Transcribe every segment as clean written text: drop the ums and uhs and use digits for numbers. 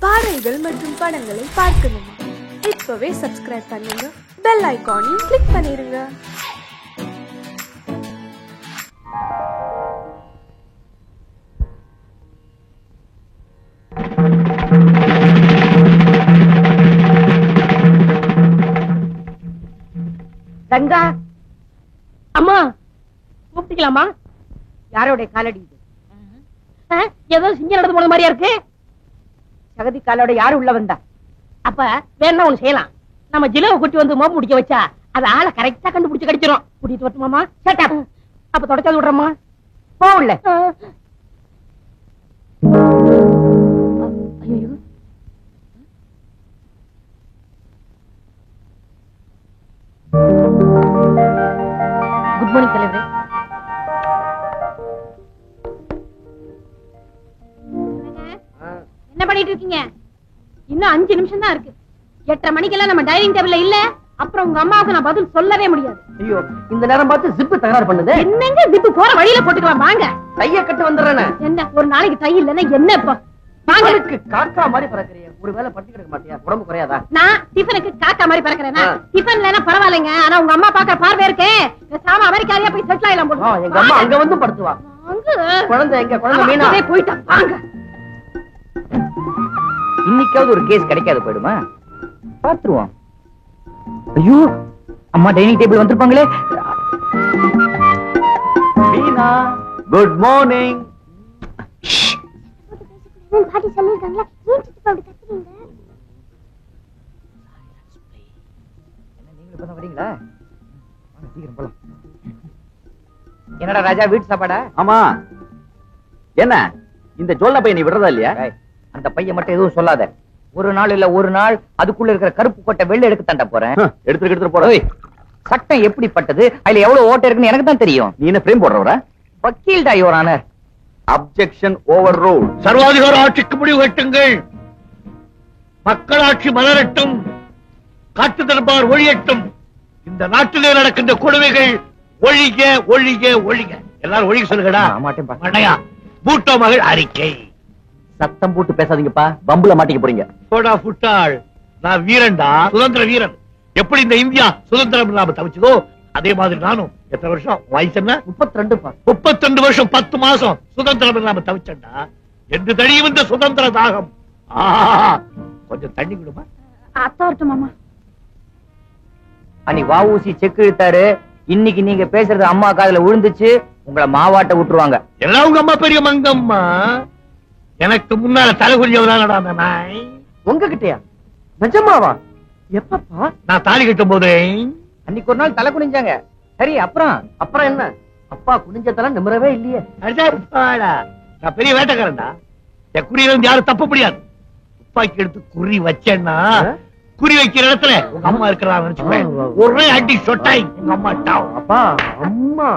பாடல்கள் மற்றும் படங்களை பார்க்கணுமா? இப்பவே சப்ஸ்கிரைப் பண்ணுங்க, பெல் ஐகானையும் கிளிக் பண்ணிருங்க. ரங்கா, அம்மா கூப்பிட்டுக்கலாமா? யாரோட காலடி இது? ஏதோ சிங்க நடந்து போன மாதிரியா இருக்கு. சகதி காலோட யாரு உள்ள வந்தா? அப்ப வேணா ஒண்ணு செய்யலாம். நம்ம ஜிலவை கூட்டி வந்து மோப்பு முடிக்க வச்சா அது ஆளை கரெக்டா கண்டுபிடிச்சு கடிச்சிடும். கூட்டிட்டு வரட்டுமாமா? சேட்டா அப்ப தொடச்சாது விடுறோமா? போ உள்ள. ஐயோ, குட் மார்னிங் தலைவரே. என்ன பண்ணிட்டு இருக்கீங்க? இன்னும் 5 நிமிஷம் தான் இருக்கு. 8:30 மணிக்கெல்லாம் நம்ம டைனிங் டேபிள்ல இல்ல. அப்புறம் உங்க அம்மாவுக்கு நான் பதில் சொல்லவே முடியாது. ஐயோ, இந்த நேரம் பார்த்து ஜிப்பு தகராறு பண்ணுது. என்னங்க ஜிப்பு போற வழியில போட்டுக்கலாம் வாங்க. டைய கட்டு வந்துடுறேன். என்ன ஒரு நாளைக்கு டை இல்லன்னா என்ன இப்ப? வாங்களுக்கு காக்கா மாதிரி பறக்கறிய. ஒருவேளை பட்டி கிடக்க மாட்டியா? உடம்பு குறையாதா? நான் டிஃபனுக்கு காக்கா மாதிரி பறக்கறேனா? டிஃபன்லனா பரவாயில்லைங்க. ஆனா உங்க அம்மா பாக்குற பார்வை இருக்கே. பேசாம அமெரிக்காலயே போய் செட்டில் ஆயிடலாம் போல. எங்க அம்மா அங்க வந்து படுத்துவா. அங்க குழந்தை எங்க? குழந்தை மீனா போய்ட்டா. வாங்க. இன்னைக்காவது ஒரு கேஸ் கிடைக்காது போயிடுமா? பாத்துருவோம். ஐயோ, அம்மா டைனிங் டேபிள் வந்திருப்பாங்களே. Meena, good morning. பாட்டி சொல்லிருக்காங்களா? ஏன் சித்தப்பா அப்படி கத்துறீங்க? நீங்க இப்ப வரீங்களா? வாங்க சீக்கிரம் போலாம். என்னடா ராஜா, வீட்டு சாப்பாடா? ஆமா. என்ன இந்த ஜோல்ல பையன் நீ விடுறதா இல்லையா? அந்த பையன் மட்டும் எதுவும் சொல்லாத. ஒரு நாள் இல்ல ஒரு நாள் அதுக்குள்ள இருக்கிற கருப்பு கோட்டை வெள்ளை எடுக்க தாண்டா போறேன். எடுத்துட்டு போற. சட்டம் எப்படிப்பட்டது, அதுல எவ்வளவு ஓட்டை இருக்குன்னு எனக்கு தான் தெரியும். நீ என்ன பிரேம் போடுறவரா? வக்கீல்டா your honour. Objection overrule. சர்வாதிகார ஆட்சிக்கு முடிவு கட்டுங்கள். மக்களாட்சி மலரட்டும், காட்டு தரப்பார் ஒழியட்டும். இந்த நாட்டிலே நடக்கின்ற கொடுமைகள் ஒழிக ஒழிக ஒழிக. எல்லாரும் ஒழிக சொல்லுங்கடா. மாட்டேன். மண்டையா பூட்டோ மகள் அறிக்கை. சத்தம் போட்டு பேசாதீங்கப்பா, பம்புல மாட்டிக்க போறீங்க. போடா புட்டாள், நான் வீரன்டா, சுதந்திர வீரன். எப்படி இந்த இந்தியா சுதந்திரம் இல்லாம தவிச்சதோ அதே மாதிரி நானும். எத்தனை வருஷம் வயசு என்ன? 32. 32 வருஷம் 10 மாசம் சுதந்திரம் இல்லாம தவிச்சண்டா. என்று தனியும் இந்த சுதந்திர தாகம். கொஞ்சம் தண்ணி கொடுமா. அத்தார்ட்ட மாமா. அன்னி வாவூசி செக் இழுத்தாரு. இன்னைக்கு நீங்க பேசுறது அம்மா காதுல விழுந்துச்சு. உங்களை மாவாட்ட விட்டுருவாங்க. எல்லாம் உங்க அம்மா பெரிய மங்கம்மா. எனக்கு முன்னால தலை குறிஞ்சவனாலடா அந்த நாய். உங்ககிட்டயா? நிஜமாவா? எப்பப்பா? நான் தாலி கட்டும் போதே அன்னைக்கு ஒரு நாள் தலை குனிஞ்சாங்க. சரி, அப்புறம் என்ன? அப்பா குனிஞ்சதெல்லாம் நிமிரவே இல்லையே. நான் பெரிய வேட்டைக்காரன்டா. என் குறியில இருந்து யாரும் தப்ப முடியாது. துப்பாக்கி எடுத்து குறி வச்சேன்னா குறி வைக்கிற இடத்துல உங்க அம்மா இருக்கிறதா நினைச்சுப்பேன். ஒரே அடி சொட்டாய் உங்க அம்மா டாவ். அப்பா, அம்மா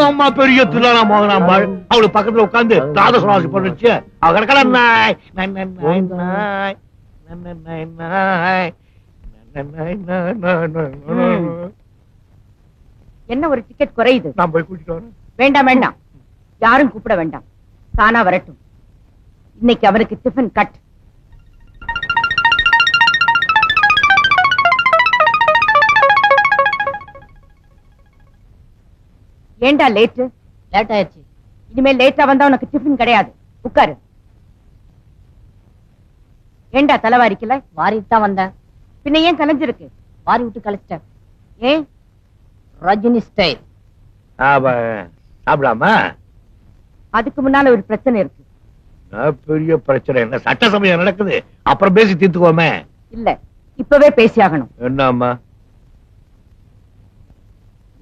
அம்மா பெரிய தில்லானா மோகனாம்பாள். அவளுக்கு பக்கத்துல உட்கார்ந்து தாதசுவாசி பண்ணுச்சு. அவ கிடக்கல நாய் நாய் நாய் நாய் நாய் நாய். என்ன ஒரு டிக்கெட் குறையுது? நான் போய் கூட்டிட்டு வரேன். வேண்டாம் வேண்டாம், யாரும் கூப்பிட வேண்டாம். தானா வரட்டும். இன்னைக்கு அவருக்கு டிஃபன் கட். ஏண்டா லேட் ஆயிடுச்சு. இனிமே லேட்டா வந்தா உனக்கு டிஃபன் கிடையாது. உட்காரு. ஏண்டா தலைவாரிக்கல? வாரிட்டு தான் வந்தேன். பின்ன ஏன் கலைஞ்சிருக்கு? வாரி விட்டு கலைச்சிட்டேன். ஏன்? ரஜினி ஸ்டைல். சாப்பிடாமா? அதுக்கு முன்னால ஒரு பிரச்சனை இருக்கு. பெரிய பிரச்சனை என்ன? சட்ட சமயம் நடக்குது, அப்புறம் பேசி தீர்த்துக்கோமே. இல்ல, இப்பவே பேசி ஆகணும். என்னம்மா?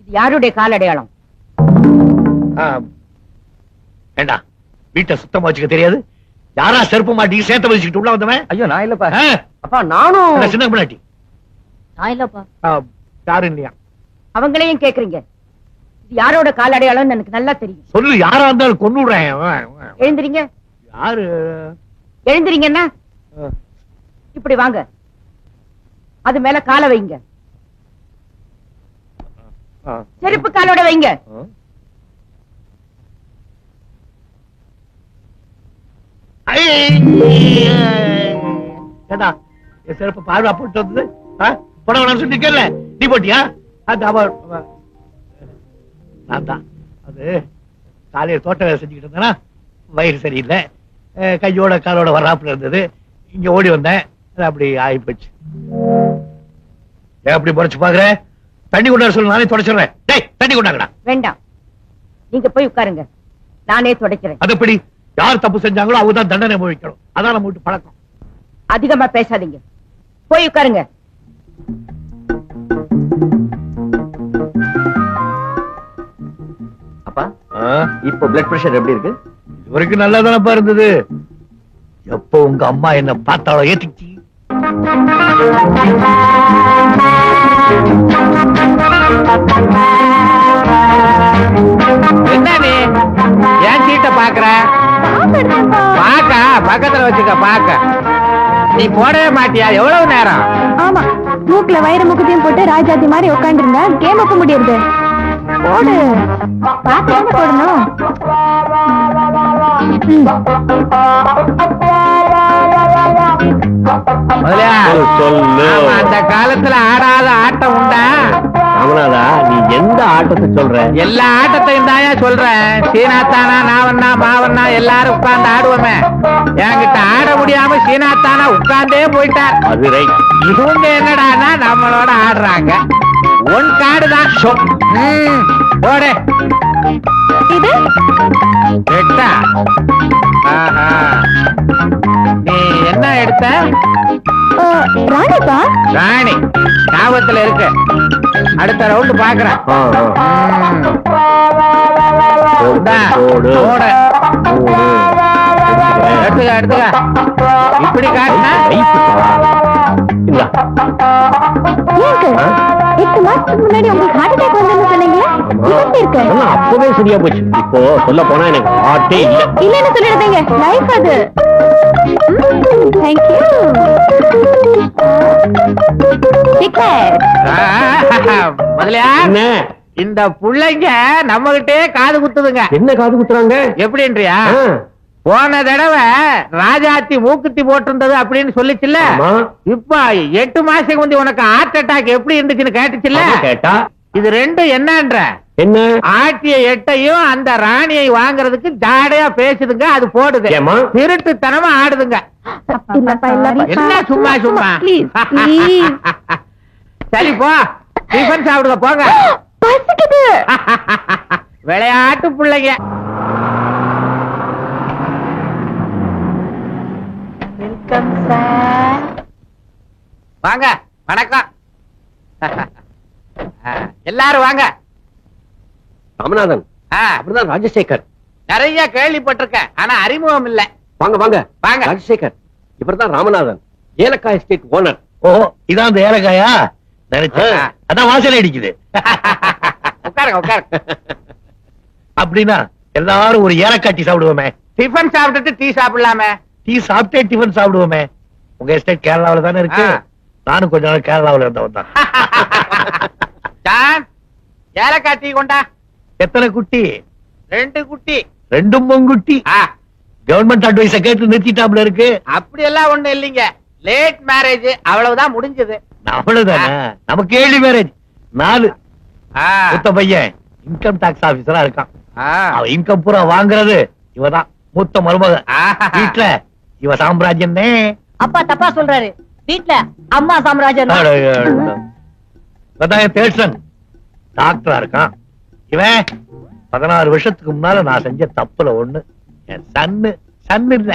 இது யாருடைய காலடையாளம்? ஏண்டா வீட்டை சுத்தமா வச்சுக்க தெரியாது? யாரா செருப்பு மாட்டி சேர்த்த வச்சுக்கிட்டு உள்ள வந்தவன்? ஐயோ, நான் இல்லப்பா. அப்பா, நானும் சின்ன முன்னாடி. நான் இல்லப்பா. யாரும் இல்லையா? அவங்களையும் கேக்குறீங்க? இது யாரோட காலடையாளம் எனக்கு நல்லா தெரியும். சொல்லு, யாரா இருந்தாலும் கொன்னுடுறேன். எழுந்திரீங்க. யாரு? எழுந்திரீங்கன்னா இப்படி வாங்க. அது மேல காலை வைங்க. செருப்பு காலோட வைங்க. ஐ ஏண்டா என் செருப்பு பார்வா போட்டு வந்தது போட வேணாம்னு சொல்லிருக்கல, நீ போட்டியா? நான் தான் அது காலையில தோட்ட வேலை செஞ்சுக்கிட்டு இருந்தேன்னா வயிறு சரியில்லை, கையோட காலோட வராப்புல இருந்தது, இங்க ஓடி வந்தேன், அப்படி ஆகி போச்சு. எப்படி முறைச்சு பாக்குற? தண்ணி கொண்டாட சொல்லு, நானே தொடச்சிடுறேன். டேய் தண்ணி கொண்டாங்கடா. வேண்டாம், நீங்க போய் உட்காருங்க, நானே துடைக்கிறேன். அது எப்படி? யார் தப்பு செஞ்சாங்களோ அவங்க தான் தண்டனை அனுபவிக்கணும், அதான் நம்ம வீட்டு பழக்கம். அதிகமா பேசாதீங்க, போய் உட்காருங்க. அப்பா இப்போ பிளட் பிரஷர் எப்படி இருக்கு? இது வரைக்கும் நல்லா தானப்பா இருந்தது. எப்போ உங்க அம்மா என்ன பார்த்தாலோ ஏத்திச்சு. என்ன நீ ஏன் சீட்டை பாக்குற? பாக்க பக்கத்துல வச்சுக்க, பாக்க நீ போடவே மாட்டியா? எவ்வளவு நேரம்? ஆமா, மூக்குல வயிறு முகத்தையும் போட்டு ராஜாத்தி மாதிரி உட்காந்துருந்தா கேம் ஒப்ப முடியாது. போடு, பார்த்து போடணும். அந்த காலத்துல ஆடாத ஆட்டம் உண்டா? ராமநாதா, நீ எந்த ஆட்டத்தை சொல்ற? எல்லா ஆட்டத்தையும் தாயா சொல்றேன். சீனாத்தானா, நாவண்ணா, மாவண்ணா எல்லாரும் உட்கார்ந்து ஆடுவோமே. என்கிட்ட ஆட முடியாம சீனாத்தானா உட்கார்ந்தே போயிட்டார். அது ரைட். இவங்க என்னடானா நம்மளோட ஆடுறாங்க. ஒன் கார்டு தான். போடு. இது எட்டா? ஆஹா, நீ என்ன எடுத்த? ராணிப்பா. ராணி ஞாபகத்துல இருக்கு. அடுத்த ரவுண்டு பாக்குறேன். எடுத்துக்க எடுத்துக்க. இப்படி காட்டினா 8 மாசத்துக்கு முன்னாடி உங்களுக்கு ஹார்ட் அட்டாக் வந்ததுன்னு சொன்னீங்களா? இருக்கு. அப்பவே சரியா போச்சு. இப்போ சொல்ல போனா எனக்கு ஹார்ட்டே இல்ல. இல்லன்னு சொல்லிடுறீங்க, லைஃப் அது. Thank you. முதலியா இந்த புள்ளைங்க நம்ம கிட்டே காது குத்துதுங்க. என்ன காது குத்துறாங்க? எப்படின்றியா? போன தடவை ராஜாத்தி மூக்குத்தி போட்டிருந்தது அப்படின்னு சொல்லிச்சுல்ல. இப்ப 8 மாசத்துக்கு முந்தி உனக்கு ஹார்ட் அட்டாக் எப்படி இருந்துச்சுன்னு கேட்டுச்சுல்ல. கேட்டா இது ரெண்டும் என்னன்ற? என்ன? ஆட்டிய எட்டையும் அந்த ராணியை வாங்குறதுக்கு ஜாடையா பேசுதுங்க. அது போடுது, திருட்டுத்தனமா ஆடுதுங்க. என்ன சும்மா சும்மா? சரி போ, டிஃபன் சாப்பிடுங்க போங்க. விளையாட்டு பிள்ளைங்க. Welcome sir. வாங்க. வணக்கம். எல்லாரும் வாங்க. ராமநாதன், அப்படிதான் ராஜசேகர். நிறைய கேள்விப்பட்டிருக்கேன், ஆனா அறிமுகம் இல்ல. வாங்க வாங்க வாங்க. ராஜசேகர், இவர்தான் ராமநாதன், ஏலக்காய் எஸ்டேட் ஓனர். ஓ, இதான் அந்த ஏலக்காயா? நினைச்சேன், அதான் வாசல் அடிக்குது. உட்காருங்க உட்காருங்க. அப்படின்னா எல்லாரும் ஒரு ஏலக்காய் டீ சாப்பிடுவோமே. டிஃபன் சாப்பிட்டுட்டு டீ சாப்பிடலாமே. டீ சாப்பிட்டே டிஃபன் சாப்பிடுவோமே. உங்க எஸ்டேட் கேரளாவில தானே இருக்கு. நானும் கொஞ்ச நாள் கேரளாவில இருந்தவன் தான். ஏலக்காய் டீ கொண்டா. எத்தனை குட்டி? 2 குட்டி. 2 பொங்குட்டி. கவர்மெண்ட் அட்வைஸ கேட்டு நிறுத்திட்டாப்ல இருக்கு. அப்படி எல்லாம் ஒண்ணு இல்லீங்க. லேட் மேரேஜ், அவ்வளவுதான் முடிஞ்சது. அவ்வளவுதானே? நமக்கு ஏழு மேரேஜ். 4. மூத்த பையன் இன்கம் டாக்ஸ் ஆபீசரா இருக்கான். அவன் இன்கம் பூரா வாங்குறது இவதான் மூத்த மருமக. வீட்டுல இவ சாம்ராஜ்யம். அப்பா தப்பா சொல்றாரு, வீட்டுல அம்மா சாம்ராஜ்யம். தேர்ட் டாக்டரா இருக்கான். இவன் 16 வருஷத்துக்கு முன்னால நான் செஞ்ச தப்புல ஒண்ணு. என் சன்னு இல்ல.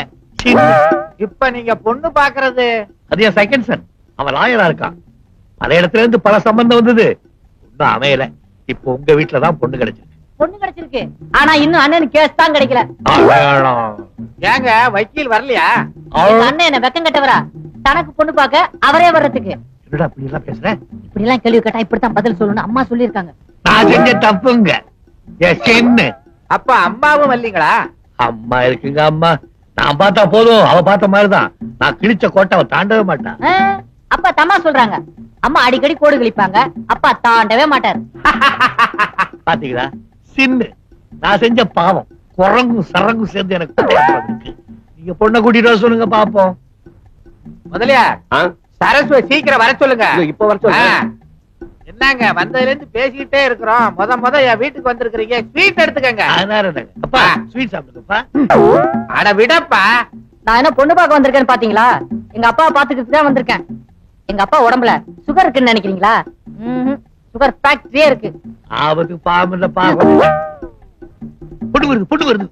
இப்ப நீங்க பொண்ணு பாக்குறது அது என் செகண்ட் சன். அவன் லாயரா இருக்கான். பல இடத்துல இருந்து பல சம்பந்தம் வந்தது, ஒன்னும் அமையல. இப்போ உங்க வீட்டுலதான் பொண்ணு கிடைச்சிருக்கு. பொண்ணு கிடைச்சிருக்கு, ஆனா இன்னும் அண்ணன் கேஸ் தான் கிடைக்கல. ஏங்க வக்கீல் வரலையா? அண்ணன் என்ன வெக்கம் கட்டவரா? தனக்கு பொண்ணு பாக்க அவரே வர்றதுக்கு. என்னடா இப்படி எல்லாம் பேசுறேன்? இப்படி எல்லாம் கேள்வி கேட்டா இப்படித்தான் பதில் சொல்லணும், அம்மா சொல்லிருக்காங்க. நான் செஞ்ச தப்புங்க. அப்ப அம்மாவும் வரலீங்களா? அம்மா இருக்குங்க. அம்மா நான் பார்த்தா போதும், அவ பார்த்த மாதிரிதான். நான் கிழிச்ச கோட்டை அவ தாண்டவே மாட்டான். அப்பா தம்மா சொல்றாங்க, அம்மா அடிக்கடி கோடு கிழிப்பாங்க, அப்பா தாண்டவே மாட்டார். பாத்தீங்களா? சின்ன நான் செஞ்ச பாவம் குரங்கும் சரங்கும் சேர்ந்து எனக்கு. நீங்க பொண்ணை கூட்டிட்டு வர சொல்லுங்க பாப்போம். முதலியா சரஸ்வ சீக்கிரம் வர சொல்லுங்க. இப்ப வர சொல்லுங்க. என்னங்க வந்ததுல இருந்து பேசிக்கிட்டே இருக்கிறோம். முத என் வீட்டுக்கு வந்திருக்கிறீங்க, ஸ்வீட் எடுத்துக்கங்க. அப்பா ஸ்வீட் சாப்பிடுங்கப்பா. அட விடப்பா. நான் என்ன பொண்ணு பார்க்க வந்திருக்கேன்னு பாத்தீங்களா? எங்க அப்பா பாத்துக்கிட்டு தான் வந்திருக்கேன். எங்க அப்பா உடம்புல சுகர் இருக்குன்னு நினைக்கிறீங்களா? சுகர் ஃபேக்டரியே இருக்கு. ஆவது பாவம் இல்லப்பா. பொண்ணு வருது.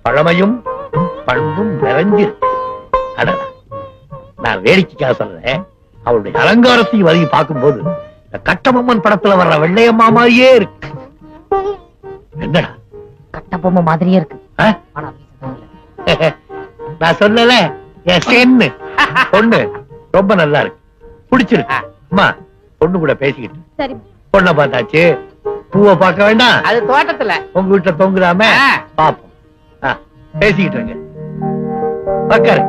பழமையும் பண்பும் நிறைஞ்சு. நான் வேடிக்கைக்காக சொல்றேன், அவருடைய அலங்காரத்தையும் வரையை பார்க்கும் போது கட்டபொம்மன் படத்துல வர்ற வெள்ளையம்மா மாதிரியே இருக்கு. என்னடா கட்டபொம்மை மாதிரியே இருக்கு. நான் சொல்லல பொண்ணு ரொம்ப நல்லா இருக்கு, பிடிச்சிருக்கு. அம்மா பொண்ணு கூட பேசிக்கிட்டு சரி பொண்ணை பார்த்தாச்சு, பூவை பார்க்க வேண்டாம். அது தோட்டத்துல உங்க வீட்டுல தொங்குதாம பாப்போம். பேசிக்கிட்டு இருங்க. உட்காரு.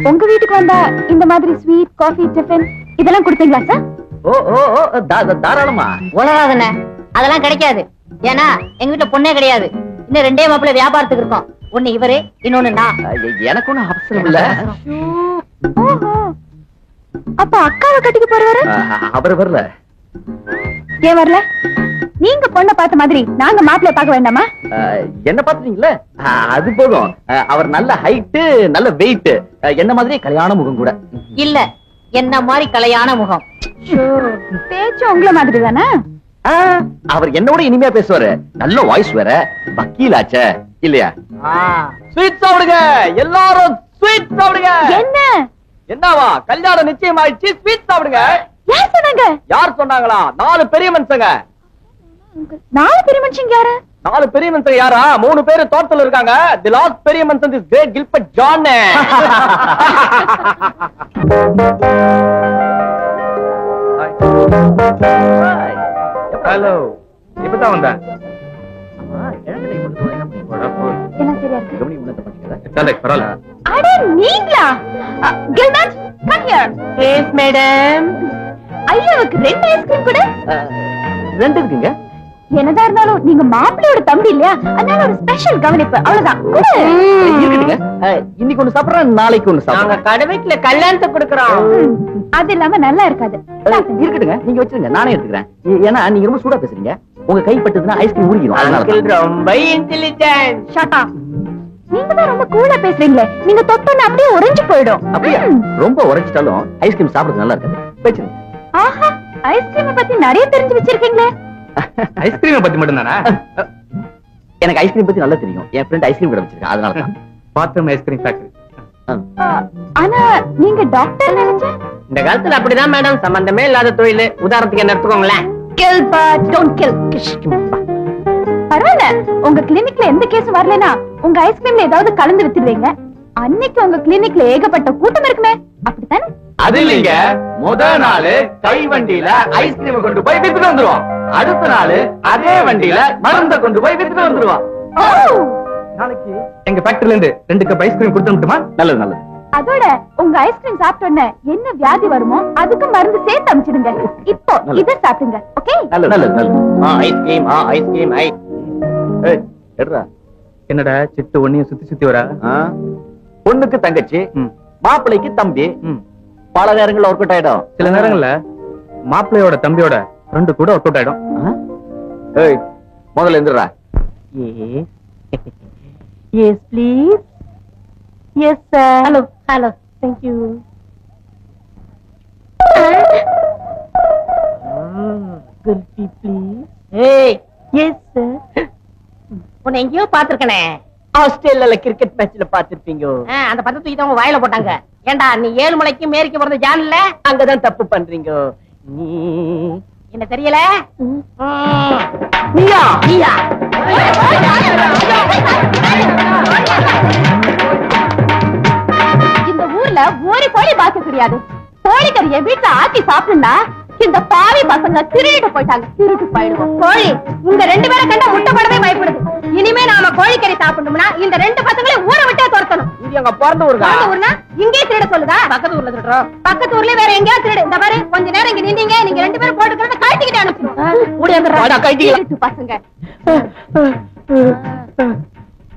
உங்க வீட்டுக்கு வந்தா இந்த மாதிரி ஸ்வீட் காஃபி டிஃபன் இதெல்லாம் கொடுப்பீங்களா சார்? தாராளமா. உலகாதன அதெல்லாம் கிடைக்காது. ஏன்னா எங்க வீட்டுல பொண்ணே கிடையாது. இன்னும் 2 மாப்பிள்ளை வியாபாரத்துக்கு இருக்கோம். ஒண்ணு இவரு, இன்னொன்னு நான். எனக்கு ஒண்ணும் அவசரம் இல்ல. ஓஹோ, அப்ப அக்காவை கட்டிக்க போறவரு அவர் வரல. ஏன் வரல? நீங்க பொண்ணை பார்த்த மாதிரி நாங்க மாப்பிள்ளை பார்க்க வேண்டாமா? என்ன பாத்துட்டீங்களா? அது போதும். அவர் நல்ல ஹைட், நல்ல வெயிட், என்ன மாதிரி கல்யாண முகம் கூட இல்ல. என்ன மாதிரி கலையான முகம். பேச்சு உங்களை மாதிரி தானே? அவர் என்னோட இனிமையா பேசுவாரு. நல்ல வாய்ஸ் வேற, வக்கீலாச்சே இல்லையா? ஸ்வீட் சாப்பிடுங்க எல்லாரும், ஸ்வீட் சாப்பிடுங்க. என்ன என்னவா கல்யாணம் நிச்சயம் ஆயிடுச்சு, ஸ்வீட் சாப்பிடுங்க. யார் சொன்னாங்க? யார் சொன்னாங்களா? 4 பெரிய மனுஷங்க. 4 பெரிய மனுஷங்க யாரு? 4 பெரிய மனுஷங்க யாரா? 3 பேரு தோட்டத்துல இருக்காங்க. தி லாஸ்ட் பெரிய மனுஷன் is great Gilbert John. Hello, இப்பதான் வந்தேன். எல்லாம் சரியா இருக்கு. பரவாயில்ல. அட நீங்களா? Gilbert come here. Yes madam. ஐயாவுக்கு 2 ஐஸ்கிரீம் கூட. 2 இருக்குங்க. என்னதான் இருந்தாலும் நீங்க மாப்பிள்ளையோட தம்பி இல்லையா? அதனால ஒரு ஸ்பெஷல் கவனிப்பு அவ்வளவுதான். இருக்குங்க. இன்னைக்கு ஒண்ணு சாப்பிடுறேன், நாளைக்கு ஒண்ணு நாங்க சாப்பிடுறேன். கடவுளுக்கு கல்யாணத்தை கொடுக்கறோம். அது இல்லாம நல்லா இருக்காது. இருக்கட்டுங்க, நீங்க வச்சிருங்க, நானே எடுத்துக்கிறேன். ஏன்னா நீங்க ரொம்ப சூடா பேசுறீங்க. உங்க கை பட்டதுன்னா ஐஸ்கிரீம் ஊறிடும். அதனால ரொம்ப இன்டெலிஜென்ட். Shut up. நீங்க தான் ரொம்ப கூலா பேசுறீங்களே. நீங்க தொட்டோன்னு அப்படியே உறைஞ்சு போயிடும். அப்படியா? ரொம்ப உரைச்சிட்டாலும் ஐஸ்கிரீம் சாப்பிடுறது நல்லா இருக்காது. வச்சிருங்க. ஆஹா, ஐஸ்கிரீம் பத்தி நிறைய தெரிஞ்சு வச்சிருக்கீங்களே. ஐஸ்கிரீம் பத்தி மட்டும் தானே? எனக்கு ஐஸ்கிரீம் பத்தி நல்லா தெரியும். என் ஃப்ரெண்ட் ஐஸ்கிரீம் கடை வச்சிருக்கேன், அதனால தான். Bathroom ice cream factory. ஆனா நீங்க டாக்டர் நினைச்சேன். இந்த காலத்துல அப்படிதான் மேடம், சம்பந்தமே இல்லாத தொழில். உதாரணத்துக்கு என்ன எடுத்துக்கோங்களேன். Kill but don't kill. பரவாயில்ல, உங்க கிளினிக்ல எந்த கேஸும் வரலனா உங்க ஐஸ்கிரீம்ல ஏதாவது கலந்து வித்துடுவீங்க. அன்னைக்கு உங்க கிளினிக்ல ஏகப்பட்ட கூட்டம் இருக்குமே, அப்படித்தானே? அது இல்லைங்க. முத நாள் கை வண்டியில ஐஸ்கிரீம் கொண்டு போய் வித்துட்டு வந்துருவோம். அடுத்த நாள் அதே வண்டியில மருந்த கொண்டு போய் வித்துட்டு வந்துருவோம். நாளைக்கு எங்க ஃபேக்டரியில இருந்து 2 கப் ஐஸ்கிரீம் கொடுத்து விட்டுமா? நல்லது நல்லது. அதோட உங்க ஐஸ்கிரீம் சாப்பிட்ட உடனே என்ன வியாதி வருமோ அதுக்கு மருந்து சேர்த்து அனுப்பிச்சிடுங்க. இப்போ இத சாப்பிடுங்க. ஓகே? நல்லது நல்லது நல்லது. ஐஸ்கிரீம் ஐஸ்கிரீம் ஐ. ஏய் எட்ரா. என்னடா சிட்டு ஒண்ணையும் சுத்தி சுத்தி வரா? பொண்ணுக்கு தங்கச்சி, மாப்பிள்ளைக்கு தம்பி. பல நேரங்கள்ல ஒர்க் அவுட் ஆயிடும். சில நேரங்கள்ல மாப்பிள்ளையோட தம்பியோட ஃப்ரெண்டு கூட ஒர்க் அவுட் ஆயிடும். ஏய் முதல்ல எந்திரா. Yes, please. Yes, sir. Hello, hello. Thank you. Gulfi, please. Hey. Yes, sir. உன்னை எங்கேயோ பாத்துருக்கனே. ஆஸ்திரேலியால கிரிக்கெட் மேட்ச்ல பாத்திருப்பீங்க. அந்த பத்து தூக்கி அவங்க வாயில போட்டாங்க. ஏண்டா நீ 7 மலைக்கு மேற்கு போறது ஜான் இல்ல? அங்கதான் தப்பு பண்றீங்க. நீ என்ன தெரியல? நீயா நீயா? இந்த ஊர்ல ஒரு கோழி பார்க்க கிடையாது. கோழிக்கறியை வீட்டுல ஆக்கி சாப்பிடுனா இந்த பாவி பசங்க திருடிட்டு போயிட்டாங்க. திருட்டு போயிடுவோம். கோழி உங்க 2 பேரை கண்டா முட்டை போடவே பயப்படுது. இனிமே கோழிக்கறி சாப்பிடணும்னா இந்த 2 பசங்களையும் ஊரை விட்டே துரத்தணும். இது எங்க பிறந்த ஊருக்கா? பிறந்த ஊர்னா இங்கே திருட சொல்லுதா? பக்கத்து ஊர்ல திருடுறோம். பக்கத்து ஊர்ல வேற எங்கேயாவது திருடு. இந்த பாரு கொஞ்ச நேரம் இங்க நின்னீங்க, நீங்க 2 பேரும் போட்டுக்கிறத கழட்டிக்கிட்டு அனுப்பணும். ஓடி வந்துடுறா பசங்க.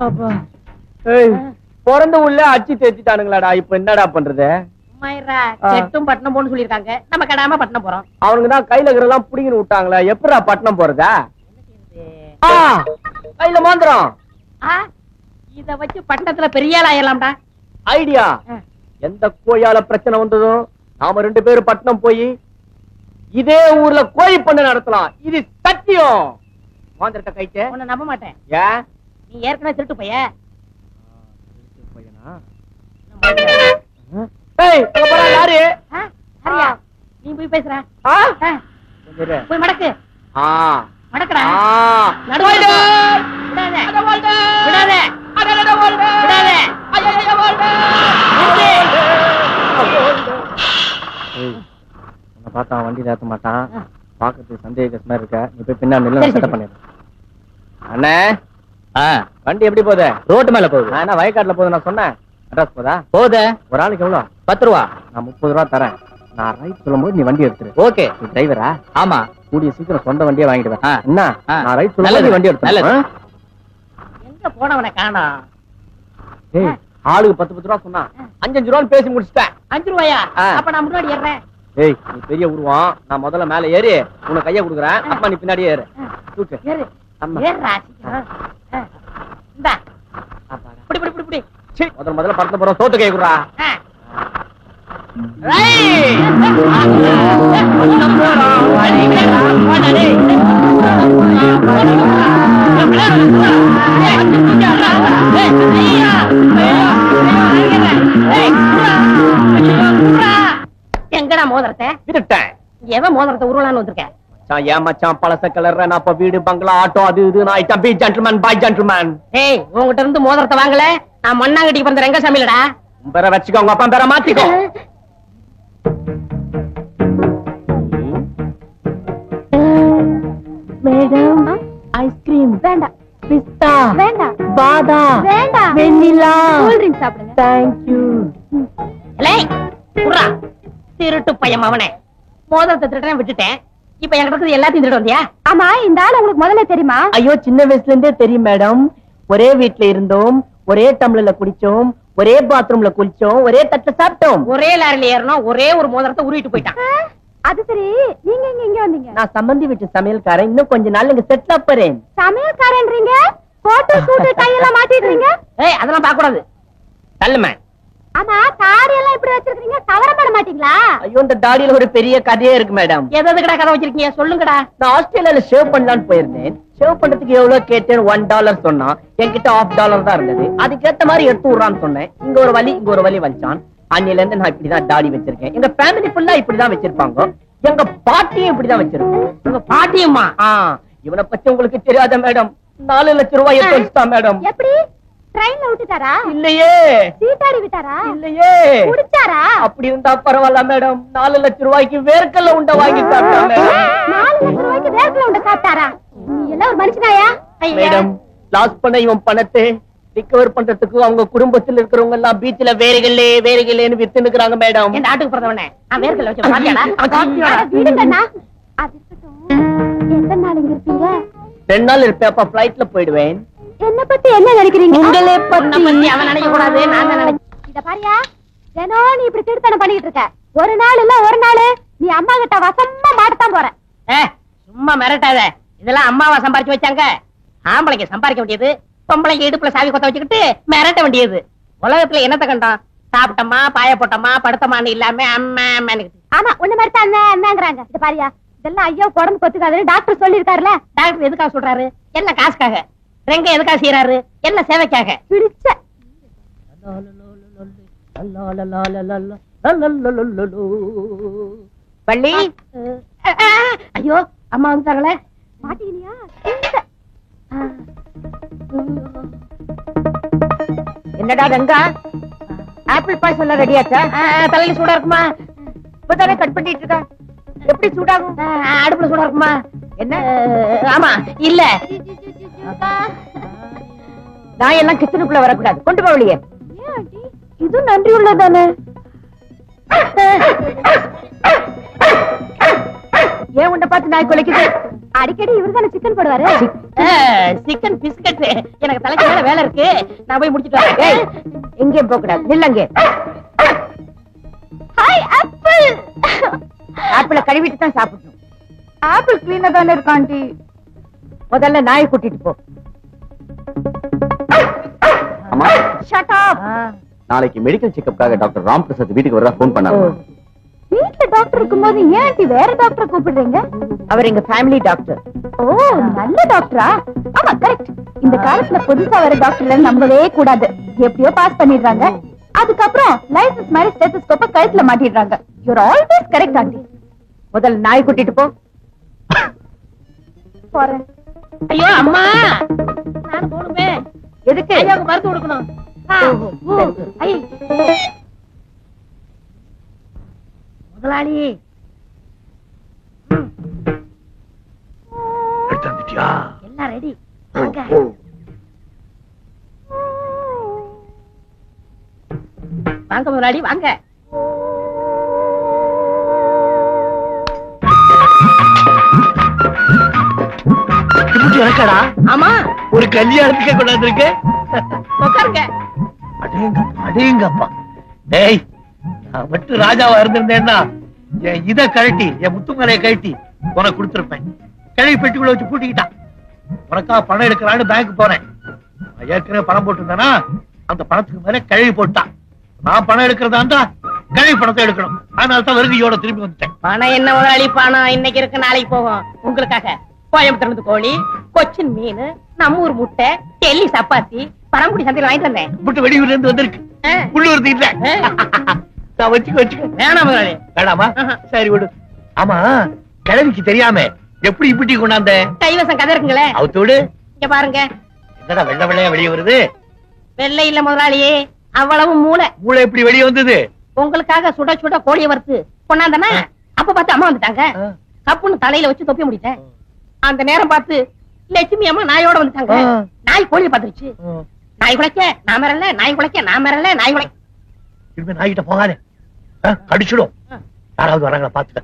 அப்பா பிறந்த ஊர்ல அச்சு தேய்ச்சிட்டானுங்களாடா, இப்ப என்னடா பண்றது? செட்டும் பட்டணம் போன்னு சொல்லிருக்காங்க, நம்ம கடாம பட்டணம் போறோம். அவனுக்கு தான் கையில இருக்கிறதெல்லாம் புடிங்கன்னு விட்டாங்களா, எப்படா பட்டணம் போறதா? கையில மாந்திரம். இத வச்சு பட்டணத்துல பெரிய ஆள் ஆயிரலாம்டா. ஐடியா. எந்த கோயால பிரச்சனை வந்ததோ நாம 2 பேரும் பட்டணம் போய் இதே ஊர்ல கோழி பண்ண நடத்தலாம். இது சத்தியம். மாந்திரத்தை கைட்டு உன்னை நம்ப மாட்டேன். ஏன்? நீ ஏற்கனவே திருட்டு பைய. யாரு? நீ போய் பேசுற. போய் மடக்கு. மடக்குடா. பார்த்தா வண்டி ஏத்த மாட்டான், பாக்கிறதுக்கு சந்தேகமா இருக்க. நீ போய் பின்னாடி செட்டப் பண்ணிடு. அண்ணே வண்டி எப்படி போகுது? ரோட்டு மேல போகுது. நான் என்ன வயக்காட்டுல போகுது நான் சொன்னேன். அட்ரஸ் போதா? போகுது. ஒரு ஆளுக்கு எவ்வளவு? 10 ரூபா. நான் 30 ரூபா தரேன். நான் ரைட் சொல்லும்போது நீ வண்டி எடுத்துரு. ஓகே. நீ டிரைவரா? ஆமா. கூடிய சீக்கிரம் சொந்த வண்டியை வாங்கிடுவேன். என்ன? நான் ரைட் சொல்லும்போது நீ வண்டி எடுத்து. எங்க போனவனை காணோம். ஏய், ஆளுக்கு 10 ரூபா சொன்னா 5 ரூபான்னு பேசி முடிச்சிட்டேன். 5 ரூபாயா? அப்ப நான் முன்னாடி ஏறேன். ஏய், நீ பெரிய உருவம். நான் முதல்ல மேல ஏறி உனக்கு கைய கொடுக்குறேன். அப்பா நீ பின்னாடியே ஏறு. தூக்கு. ஏறு. ஏறா. இந்தா. புடி புடி புடி புடி. முதல்ல பறந்து போறோம். சோத்து கை குடுறா. எங்கடா மோதிரத்தை விட்டுட்டேன். எவன் மோதிரத்தை உருவலான்னு வந்திருக்க? ஏமாச்சான் பழச கலர். நான் அப்ப வீடு பங்களா ஆட்டோ அது இது நான் item. Be gentleman, bye gentleman. ஏய், உங்ககிட்ட இருந்து மோதிரத்தை வாங்கல. நான் மண்ணாங்கட்டிக்கு பிறந்த ரெங்கசாமிலடா. பேரை வச்சுக்கோ, உங்க அப்பா பேரை மாத்திக்கோ. மேடம், ஐஸ்கிரீம் வேண்டாம், பிஸ்தா வேண்டாம், பாதாம் வேண்டாம், வெண்ணிலா, கூல் ட்ரிங்க் சாப்பிடுங்க. Thank you. ஏய், குர்ரா. திருட்டு பையன் அவனே. மோதிரத்தை திருடனே விட்டுட்டேன். இப்ப என்கிட்ட இருக்குது எல்லாத்தையும் திருட வந்தியா? ஆமா, இந்த ஆள் உங்களுக்கு முதல்ல தெரியுமா? ஐயோ, சின்ன வயசுல இருந்தே தெரியும் மேடம். ஒரே வீட்டுல இருந்தோம், ஒரே டம்ளர்ல குடிச்சோம், ஒரே பாத்ரூம்ல குளிச்சோம், ஒரே தட்டுல சாப்பிட்டோம். ஒரே லாரில ஏறணும், ஒரே ஒரு மோதிரத்தை உருவிட்டு போயிட்டான். அது சரி, நீங்க இங்க வந்தீங்க? நான் சம்பந்தி வீட்டு சமையல்காரன். இன்னும் கொஞ்ச நாள் இங்க செட்டில் ஆப்பறேன். சமையல்காரன்றீங்க? போட்டோ ஷூட் டை எல்லாம் மாட்டிடுறீங்க? ஏய், அதெல்லாம் பார்க்க கூடாது. தள்ளுமே. ஆமா, தாடி எல்லாம் இப்படி வச்சிருக்கீங்க, கவரம் பண்ண மாட்டீங்களா? ஐயோ, இந்த தாடியில ஒரு பெரிய கதையே இருக்கு மேடம். எதுக்குடா கதை வச்சிருக்கீங்க? சொல்லுங்கடா. நான் ஆஸ்திரேலியால ஷேவ் பண்ணலான்னு போயிருந்தேன். ஷேவ் பண்றதுக்கு எவ்வளவு கேட்டேன்? $1 சொன்னா. என்கிட்ட $1/2 தான் இருந்தது. அதுக்கேத்த மாதிரி எடுத்து விடுறான்னு சொன்னேன். இங்க ஒரு வலி, இங்க ஒரு வலி வச்சான். அன்னில இருந்து நான் இப்படிதான் தாடி வச்சிருக்கேன். எங்க ஃபேமிலி ஃபுல்லா இப்படிதான் வச்சிருப்பாங்க. எங்க பாட்டியும் இப்படிதான் வச்சிருக்கோம். உங்க பாட்டியம்மா? இவனை பத்தி உங்களுக்கு தெரியாத மேடம். 4 லட்சம் ரூபாய் எடுத்து வச்சுட்டான் மேடம். எப்படி? ட்ரெயின்ல விட்டுட்டாரா? இல்லையே. சீட்டாடி விட்டாரா? இல்லையே. குடிச்சாரா? அப்படி இருந்தா பரவாயில்ல மேடம். 4 லட்சம் ரூபாய்க்கு வேர்க்கல்ல உண்டை வாங்கி சாப்பிட்டான் மேடம். 4 லட்சம் ரூபாய்க்கு வேர்க்கல்ல உண்டை சாப்பிட்டாரா? நீ எல்லாம் ஒரு மனுஷனாயா? மேடம், லாஸ் பண்ண இவன் பணத்தை ரிகவர் பண்றதுக்கு அவங்க குடும்பத்தில் இருக்கிறவங்க எல்லாம் பீச்ல வேறுகளேன்னு வித்து நிக்கிறாங்க மேடம். என் நாட்டுக்கு பிறந்தவனே, நான் வேர்க்கல்ல வச்சு பாத்தியாடா? விடுங்கண்ணா. அது இருக்கட்டும். எத்தனை நாள் இங்க இருப்பீங்க? 2 நாள் இருப்பேன். அப்ப பிளைட்ல போயிடுவேன். என்ன பத்தி என்ன நினைக்கிறீங்க? உங்களை பத்தி அவன் நினைக்க கூடாது, நான் தான் நினைக்கிறேன். இத பாரியா, தினம் நீ இப்படி திருத்தனம் பண்ணிட்டு இருக்க. ஒரு நாள் இல்ல ஒரு நாள் நீ அம்மா கிட்ட வசமா மாட்டத்தான் போற. சும்மா மிரட்டாத. இதெல்லாம் அம்மாவா சம்பாரிச்சு வச்சாங்க? ஆம்பளைக்கு சம்பாதிக்க வேண்டியது, பொம்பளைக்கு இடுப்புல சாவி கொத்த வச்சுக்கிட்டு மிரட்ட வேண்டியது. உலகத்துல என்னத்த கண்டான்? சாப்பிட்டமா, பாய போட்டமா, படுத்தமான்னு இல்லாம அம்மா அம்மான்னு. ஆமா, ஒண்ணு மாதிரி தான் என்னங்கிறாங்க. இத பாரியா, இதெல்லாம் ஐயோ உடம்பு கொத்துக்காதுன்னு டாக்டர் சொல்லிருக்காருல. டாக்டர் எதுக்காக சொல்றாரு? என்ன காசுக்காக? ரெங்க எதுக்காக செய்யறாரு? என்ன சேவைக்காக? பிடிச்ச பள்ளி. ஐயோ, அம்மா வந்துட்டாங்களே. மாட்டீனியா? என்னடா ரெங்கா, ஆப்பிள் பாய்ஸ் எல்லாம் ரெடியாச்சா? தலையில சூடா இருக்குமா? இப்பதானே கட் பண்ணிட்டு இருக்கா. எப்படி சூடாகும்? அடுப்புல சூடா இருக்குமா? என்ன? ஆமா, இல்ல. நான் எல்லாம் கிச்சனுக்குள்ள வரக்கூடாது. கொண்டு போவலியே. ஏன் ஆண்டி இது நன்றி உள்ளதானே? ஏன் உன்னை பார்த்து நாய் குலைக்குது? அடிக்கடி இவர்தானே சிக்கன் போடுவாரு. Chicken biscuit. எனக்கு தலைக்கு மேல வேலை இருக்கு, நான் போய் முடிச்சிட்டு வரேன். எங்கேயும் போக கூடாது, நில்லங்க. Hi apple. ஆப்பிள கழுவிட்டு தான் சாப்பிடணும். ஆப்பிள் கிளீனா தானே இருக்கு ஆண்டி. முதல்ல நாயை கூட்டிட்டு போ. அம்மா ஷட் அப். நாளைக்கு மெடிக்கல் செக்கப்காக டாக்டர் ராம் பிரசாத் வீட்டுக்கு வரதா போன் பண்ணாரு. வீட்ல டாக்டர் இருக்கும்போது ஏன் ஆண்டி வேற டாக்டரை கூப்பிடுறீங்க? அவர் எங்க ஃபேமிலி டாக்டர். ஓ நல்ல டாக்டரா? ஆமா கரெக்ட். இந்த காலத்துல புதுசா வர டாக்டர்ல நம்பவே கூடாது. எப்படியோ பாஸ் பண்ணிடுறாங்க. அதுக்கப்புறம் லைசன்ஸ் மாதிரி ஸ்டெத்தஸ்கோப்ப கழுத்துல மாட்டிடுறாங்க. You are always correct aunty. முதல்ல நாய் கூட்டிட்டு போ. போறேன். ஐயோ அம்மா, நான் போணுமே. எதுக்கு? ஐயாவுக்கு மருந்து கொடுக்கணும். முதலாளி எடுத்துட்டியா? எல்லாம் ரெடி. வாங்க முதலாளி வாங்க. எனக்கடா? ஆமா, ஒரு கல்யாணத்துக்கு கொண்டாந்து இருக்கு. உட்காருங்க. அடேங்கப்பா. டேய், நான் மட்டும் ராஜாவா இருந்திருந்தேன்னா என் இத கழட்டி, என் முத்துமலையை கழட்டி உனக்கு கொடுத்திருப்பேன். கிழவி பெட்டிக்குள்ள வச்சு பூட்டிக்கிட்டான். உனக்கா பணம் எடுக்கிறான்னு பேங்க் போனேன். நான் ஏற்கனவே பணம் போட்டிருந்தேனா அந்த பணத்துக்கு மேல கிழவி போட்டான். நான் பணம் எடுக்கிறதா கிழவி பணத்தை எடுக்கணும். அதனாலதான் வருகையோட திரும்பி வந்துட்டேன். பணம் என்ன முதலாளி, பணம் இன்னைக்கு இருக்கு நாளைக்கு போகும். உங்களுக்காக கோயம்புத்தூர் கோழி, கொச்சின் மீன், நம்ம ஊர் முட்டை, டெல்லி சப்பாத்தி, பரம்புடி சந்தையில வாங்கிட்டு வந்தேன். முட்டை வெளியூர்ல இருந்து வந்திருக்கு. உள்ளூர் இல்ல. நான் வச்சுக்க. வேணாம் முதலாளி. வேணாமா? சரி விடு. ஆமா, கிழவிக்கு தெரியாம எப்படி இப்படி கொண்டாந்த? கைவசம் கதை இருக்குங்களே, அவுத்தோடு. இங்க பாருங்க. என்னடா வெள்ளை வெள்ளையா வெளியே வருது? வெள்ளை இல்ல முதலாளி, அவ்வளவு மூளை. மூளை எப்படி வெளியே வந்தது? உங்களுக்காக சுட சுட கோழியை வறுத்து கொண்டாந்தனா அப்ப பார்த்து அம்மா வந்துட்டாங்க. கப்புன்னு தலையில வச்சு தொப்பி முடிட்டேன். அந்த நேரம் பார்த்து லட்சுமி அம்மா நாயோட வந்துட்டாங்க. நாய் கோழியை பார்த்துருச்சு. நாய் குலைக்க நான் மரல, நாய் குலைக்க நான் மரல, நாய் குலைக்க. இனிமே நாய்கிட்ட போகாதே, கடிச்சிடும். யாராவது வராங்களா பாத்துக்க.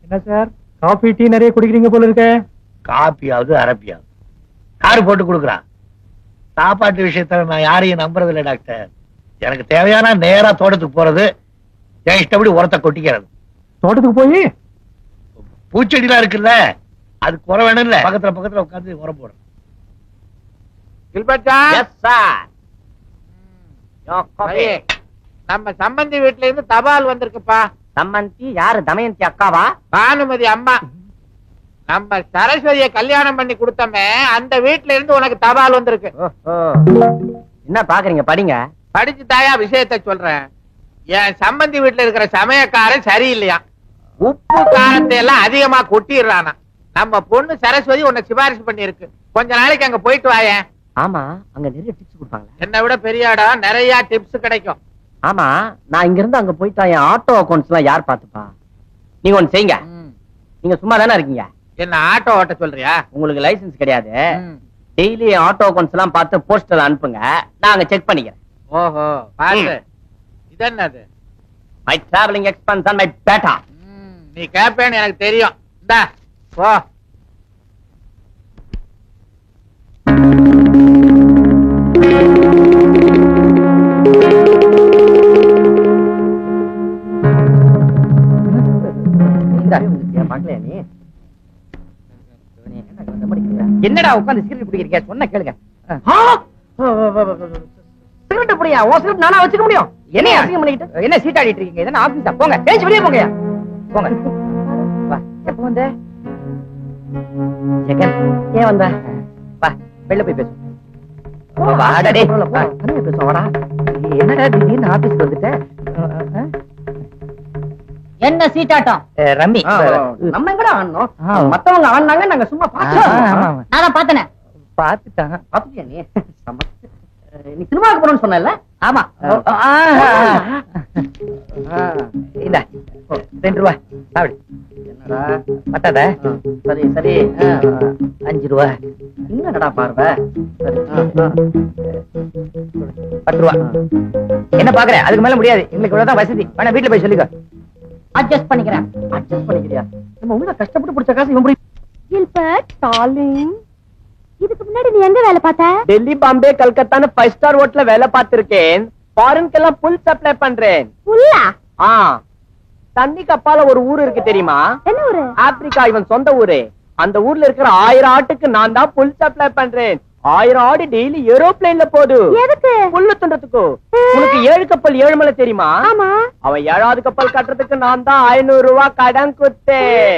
என்ன சார், காபி டீ நிறைய குடிக்கிறீங்க போல இருக்க? காப்பியாவது அரப்பியாவது யாரு போட்டு கொடுக்குறா? சாப்பாட்டு விஷயத்துல நான் யாரையும் நம்புறது இல்லை டாக்டர். எனக்கு தேவையான நேரா தோட்டத்துக்கு போறது, என் இஷ்டப்படி உரத்தை கொட்டிக்கிறது. தோட்டத்துக்கு போய் பூச்செடிலாம் இருக்குல்ல, அது குறை வேணும் இல்ல, பக்கத்துல பக்கத்துல உட்காந்து உரம் போடுறேன். நம்ம சம்பந்தி வீட்டுல இருந்து தபால் வந்திருக்குப்பா. சம்மந்தி யாரு? தமயந்தி அக்காவா? பானுமதி அம்மா. நம்ம சரஸ்வதியை கல்யாணம் பண்ணி கொடுத்தமே அந்த வீட்டுல இருந்து உனக்கு தபால் வந்திருக்கு. என்ன பாக்குறீங்க? படிங்க. படிச்சு தாயா விஷயத்த சொல்றேன். என் சம்பந்தி வீட்டுல இருக்கிற சமயக்காரன் சரியில்லையா, உப்பு காரத்தை எல்லாம் அதிகமா கொட்டிடுறானா. நம்ம பொண்ணு சரஸ்வதி உன்னை சிபாரிசு பண்ணி இருக்கு. கொஞ்ச நாளைக்கு அங்க போயிட்டு வாயேன். ஆமா, அங்க நிறைய டிப்ஸ் கொடுப்பாங்க. என்னை விட பெரிய இடம், நிறைய டிப்ஸ் கிடைக்கும். ஆமா, நான் இங்க இருந்து அங்க போயிட்டா என் ஆட்டோ அக்கௌண்ட்ஸ் எல்லாம் யார் பாத்துப்பா? நீங்க ஒண்ணு செய்யுங்க. நீங்க சும்மா தானே இருக்கீங்க. என்ன ஆட்டோ ஓட்ட சொல்றியா? உங்களுக்கு லைசன்ஸ் கிடையாது. டெய்லி ஆட்டோ அக்கௌண்ட்ஸ் எல்லாம் பார்த்து போஸ்டர்ல அனுப்புங்க, நாங்க செக் பண்ணிக்கிறேன். ஓஹோ, பாத்து. இது என்னது? My travelling expense and my batta. நீ கேப்பேன்னு எனக்கு தெரியும். இந்தா போ. என்னடா உட்காந்து சிகரெட் குடிக்கிறீங்க? சொன்ன கேளுங்க. சிகரெட் புரியா? ஓ சிகரெட் நானா வச்சுக்க முடியும்? என்ன அசிங்கம் பண்ணிக்கிட்டு என்ன சீட்டாடிட்டு இருக்கீங்க? இதென்ன ஆபீஸா? போங்க, பேசி வெளியே போங்க. போங்க. வா, எப்ப வந்த? ஜெகன், ஏன் வந்த? வா, வெளில போய் பேசு. வாடா டேய். தனியா பேசுவோம், வாடா. என்னடா திடீர்னு ஆபீஸ்க்கு வந்துட்ட? என்ன சீட்டாட்டம்? ரம்மி. நம்ம எங்கடா ஆடணும்? மத்தவங்க ஆடினாங்க, நாங்க சும்மா பார்த்தோம். நான் பார்த்தேன். பாத்துட்டாங்க. பாத்துட்டியா நீ? நீ சினிமாவுக்கு போறோம்னு சொன்னல? ஆமா. இந்த 2 ரூபாய் சாப்பிடு. என்னடா பட்டாத? சரி சரி 5 ரூபாய். என்னடா பார்வை? 10 ரூபாய். என்ன பாக்குற? அதுக்கு மேல முடியாது. எங்களுக்கு இவ்வளவுதான் வசதி. வேணா வீட்டுல போய் சொல்லிக்கோ. அட்ஜஸ்ட் பண்ணிக்கிறேன். அட்ஜஸ்ட் பண்ணிக்கிறியா? நம்ம உள்ள கஷ்டப்பட்டு பிடிச்ச காசு இவன் கில்பர்ட் டார்லிங், இதுக்கு முன்னாடி நீ எங்க வேலை பார்த்த? டெல்லி, பாம்பே, கல்கத்தான்னு 5 ஸ்டார் ஹோட்டல்ல வேலை பார்த்திருக்கேன். ஃபாரின்க்கெல்லாம் புல் சப்ளை பண்றேன். புல்லா? தண்ணி கப்பால ஒரு ஊர் இருக்கு தெரியுமா? என்ன ஊரு? ஆப்பிரிக்கா இவன் சொந்த ஊரு. அந்த ஊர்ல இருக்கிற 1000 ஆட்டுக்கு நான் தான் புல் சப்ளை பண்றேன். 1000 ஆடு டெய்லி ஏரோப்ளேன்ல போகுது. எதுக்கு? புல்லு துண்டத்துக்கு. உனக்கு 7 கப்பல் 7 மலை தெரியுமா? ஆமா. அவன் 7வது கப்பல் கட்டுறதுக்கு நான் தான் 500 ரூபாய் கடன் கொடுத்தேன்.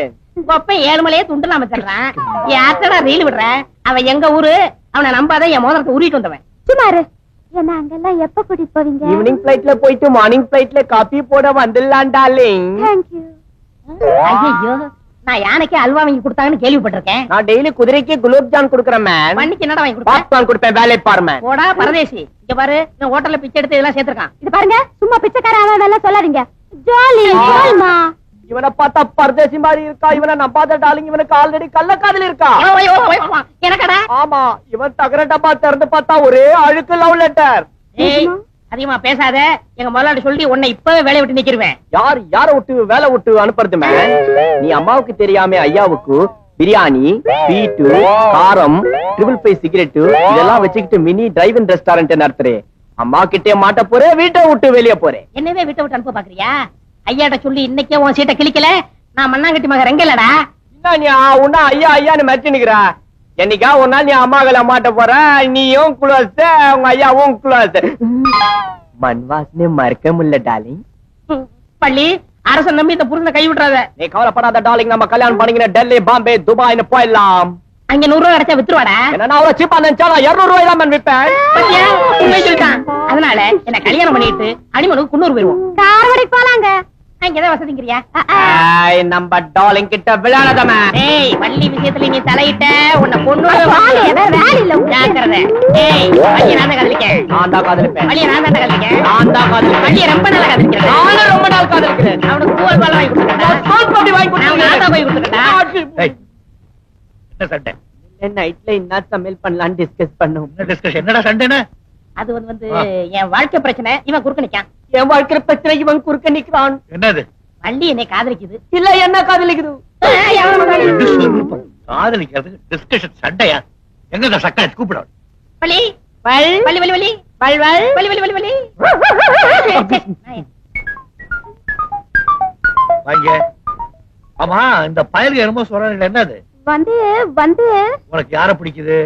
கொப்ப 7 மலையே துண்டலாம தர்றான். யார்டா ரீல் விடுற? அவன் எங்க ஊரு? அவனை நம்பாத, என் மோதிரத்தை உருவிட்டு வந்தவன். சுமாரு என்ன அங்கெல்லாம் எப்ப கூட்டிட்டு போவீங்க? ஈவினிங் பிளைட்ல போயிட்டு மார்னிங் பிளைட்ல காபி போட வந்துடலாம் டார்லிங். Thank you. ஐயோ, நான் யானைக்கு அல்வா வாங்கி கொடுத்தாங்கன்னு கேள்விப்பட்டிருக்கேன். நான் டெய்லி குதிரைக்கு குலோப் ஜான் கொடுக்கறேன் மேம். பண்ணிக்கு என்னடா வாங்கி கொடுப்பேன்? பாப்கார்ன் கொடுப்பேன். வேலை பாரு மேம். போடா பரதேசி. இங்க பாரு, இந்த ஹோட்டல்ல பிச்சை எடுத்து இதெல்லாம் சேர்த்திருக்கான். இது பாருங்க, சும்மா பிச்சைக்கார அதெல்லாம் சொல்லாதீங்க. ஜாலி ஜாலிமா. இவனை பார்த்தா பரதேசி மாதிரி இருக்கா. இவனை நம்பாத டார்லிங். இவனுக்கு ஆல்ரெடி கள்ளக்காதல் இருக்கா. எனக்கடா? ஆமா, இவன் தகர டப்பா திறந்து பார்த்தா ஒரே அழுக்கு லவ் லெட்டர். ஏய், அதிகமா பேசாத. எங்க முதலாளி சொல்லி உன்னை இப்பவே வேலையை விட்டு நிக்கிருவேன். யார விட்டு வேலை விட்டு அனுப்புறது மேம்? நீ அம்மாவுக்கு தெரியாம ஐயாவுக்கு பிரியாணி, ஸ்வீட்டு, காரம், 555 சிகரெட் இதெல்லாம் வச்சுக்கிட்டு மினி டிரைவ் இன் ரெஸ்டாரண்ட் நடத்துறேன். அம்மா கிட்டே மாட்ட போறேன். வீட்டை விட்டு வெளியே போறேன். என்னவே வீட்டை விட்டு அனுப்ப பாக்குறியா? ஐயாட்ட சொல்லி இன்னைக்கே உன் சீட்டை கிளிக்கல. நான் மண்ணாங்கட்டி மக ரெங்கலடா. என்ன நீ உன்ன ஐயா ஐயான்னு மச்சினுக்கிறா? என்னைக்கா ஒரு நாள் நீ அம்மாக்களை மாட்ட போற. நீயும் குளோஸ், உங்க ஐயாவும் குளோஸ். மண் வாசனை மறக்க முடியல டார்லிங். பள்ளி அரசன் நம்பி இந்த புருஷனை கை விட்டுறாத. நீ கவலைப்படாத டார்லிங். நம்ம கல்யாணம் பண்ணிக்கிற டெல்லி, பாம்பே, துபாய்னு போயிடலாம். அங்க 100 ரூபாய் கிடைச்சா வித்துருவாடா. என்ன அவ்வளவு சீப்பா நினைச்சா 200 ரூபாய் தான் மேம் விப்பேன். பத்தியா? உண்மை சொல்லிட்டான். அதனால என்ன கல்யாணம் பண்ணிட்டு அடிமனுக்கு குன்னூர் போயிருவோம். காரவடைக்கு போலாங்க. அங்கதான் வசதிங்கிறியா? நம்ம டார்லிங் கிட்ட விளையாடாதமே. ஏய், பள்ளி விஷயத்துல நீ தலையிட்ட உன்னை கொன்னூர் வேலை இல்ல. ஜாக்கிரதை. ஏய், பள்ளியை நான் தான் காதலிக்கேன். நான் தான் காதலிப்பேன். பள்ளியை நான் தான் காதலிக்கேன். நான் தான் காதலிப்பேன். பள்ளியை ரொம்ப நாளா காதலிக்கிறேன். நானும் ரொம்ப நாள் காதலிக்கிறேன். அவனுக்கு பூவல் பால் வாங்கி கொடுத்துட்டா. வாங்கி கொடுத்துட்டா. என்ன சண்டை? நைட்ல என்ன சமையல் பண்ணலாம்னு டிஸ்கஸ் பண்ணும். என்ன டிஸ்கஷன்? என்னடா சண்டைன்னு? அது வந்து என் வாழ்க்கை பிரச்சனை. இவன் குறுக்க நிக்கான். என் வாழ்க்கை பிரச்சனை இவன் குறுக்க நிக்கிறான். என்னது? வள்ளி என்னை காதலிக்குது. இல்ல என்ன காதலிக்குது? காதலிக்கிறதுக்கு டிஸ்கஷன் சண்டையா? எங்க சக்கா கூப்பிட வள்ளி வள் வள்ளி வள்ளி வள்ளி வள் வள் வள்ளி வள்ளி வள்ளி வள்ளி. வாங்க. ஆமா, இந்த பயலுக்கு என்னமோ சொல்றாங்க. என்னது? வந்து வந்து உனக்கு யார பிடிக்குது?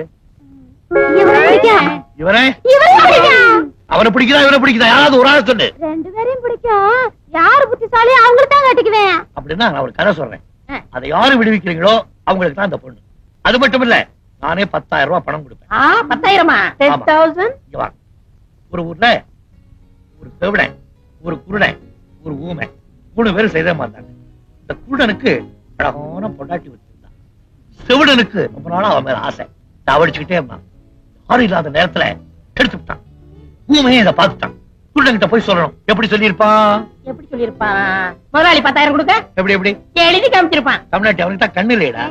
இவனை பிடிக்கும். இவனே? இவனை பிடிக்கும். அவனை பிடிக்குதா இவனை பிடிக்குதா? யாராவது ஒரு ஆள் சொல்லு. 2 பேரையும் பிடிக்கும். யாரு புத்திசாலி அவங்களுக்கு தான் கட்டிக்குவேன். அப்படின்னா நான் ஒரு கதை சொல்றேன். அதை யாரு விடுவிக்கிறீங்களோ அவங்களுக்கு தான் அந்த பொண்ணு. அது மட்டும் இல்ல, நானே 10,000 ரூபாய் பணம் கொடுப்பேன். 10,000? 10,000. இங்க வா. ஒரு ஊர்ல ஒரு செவிடன், ஒரு குருடன், ஒரு ஊமை 3 பேரும் செய்த மாட்டாங்க. இந்த குருடனுக்கு அழகான பொண்டாட்டி வச்சிருந்தான். செவிடனுக்கு ரொம்ப நாளா அவன் மேல ஆசை. தவடிச்சுக்கிட்டே இருந்தான். யாரும் இல்லாத நேரத்துல எடுத்து விட்டான். ஊமையே இதை பார்த்துட்டான். குருடன்கிட்ட போய் சொல்லணும். எப்படி சொல்லியிருப்பான்? எப்படி சொல்லிருப்பான்? முதலாளி 10,000 கொடுக்க எப்படி எப்படி எழுதி காமிச்சிருப்பான். தமிழ்நாட்டு அவனுக்கு தான் கண்ணு இல்லையடா.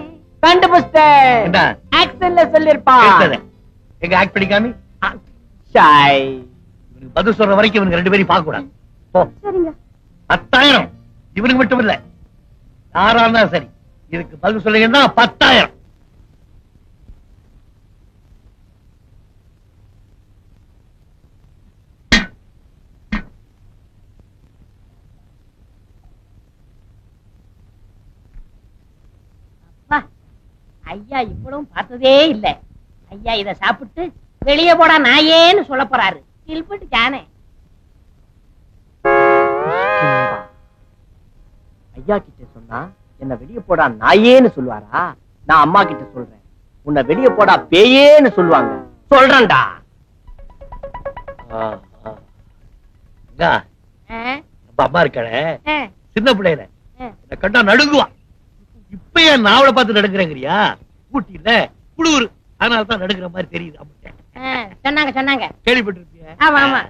கண்டுபிடிச்சேன். என்ன ஆக்சன்ல சொல்லிருப்பான். எடுத்தது. எங்க ஆக்ட் பண்ணிக்காமி ஷாய். இவனுக்கு பதில் சொல்ற வரைக்கும் இவனுக்கு 2 பேரையும் பார்க்க கூடாது. போ. சரிங்க. 10,000 இவனுக்கு மட்டும் இல்ல, யாரா இருந்தா சரி. இதுக்கு பதில் சொல்லுங்கன்னா 10,000. ஐயா இவ்வளவும் பார்த்ததே இல்ல. ஐயா இத சாப்பிட்டு வெளியே போடா நாயேன்னு சொல்ல போறாரு. தில்பட்டு ஜானே. ஐயா கிட்ட சொன்னா என்ன வெளிய போடா நாயேன்னு சொல்லுவாரா? நான் அம்மா கிட்ட சொல்றேன், உன்னை வெளிய போடா பேயேன்னு சொல்லுவாங்க. சொல்றேன்டா. நம்ம அம்மா இருக்காளே, சின்ன பிள்ளையில என்ன கண்டா நடுங்குவா. இப்ப ஏன் நான் அவளை பார்த்து நடுங்குறேங்கிறியா? ஊட்டி இல்ல குளூர், அதனாலதான் நடுங்குற மாதிரி தெரியுது. சொன்னாங்க கேள்விப்பட்டிருப்பிய? ஆமா ஆமா.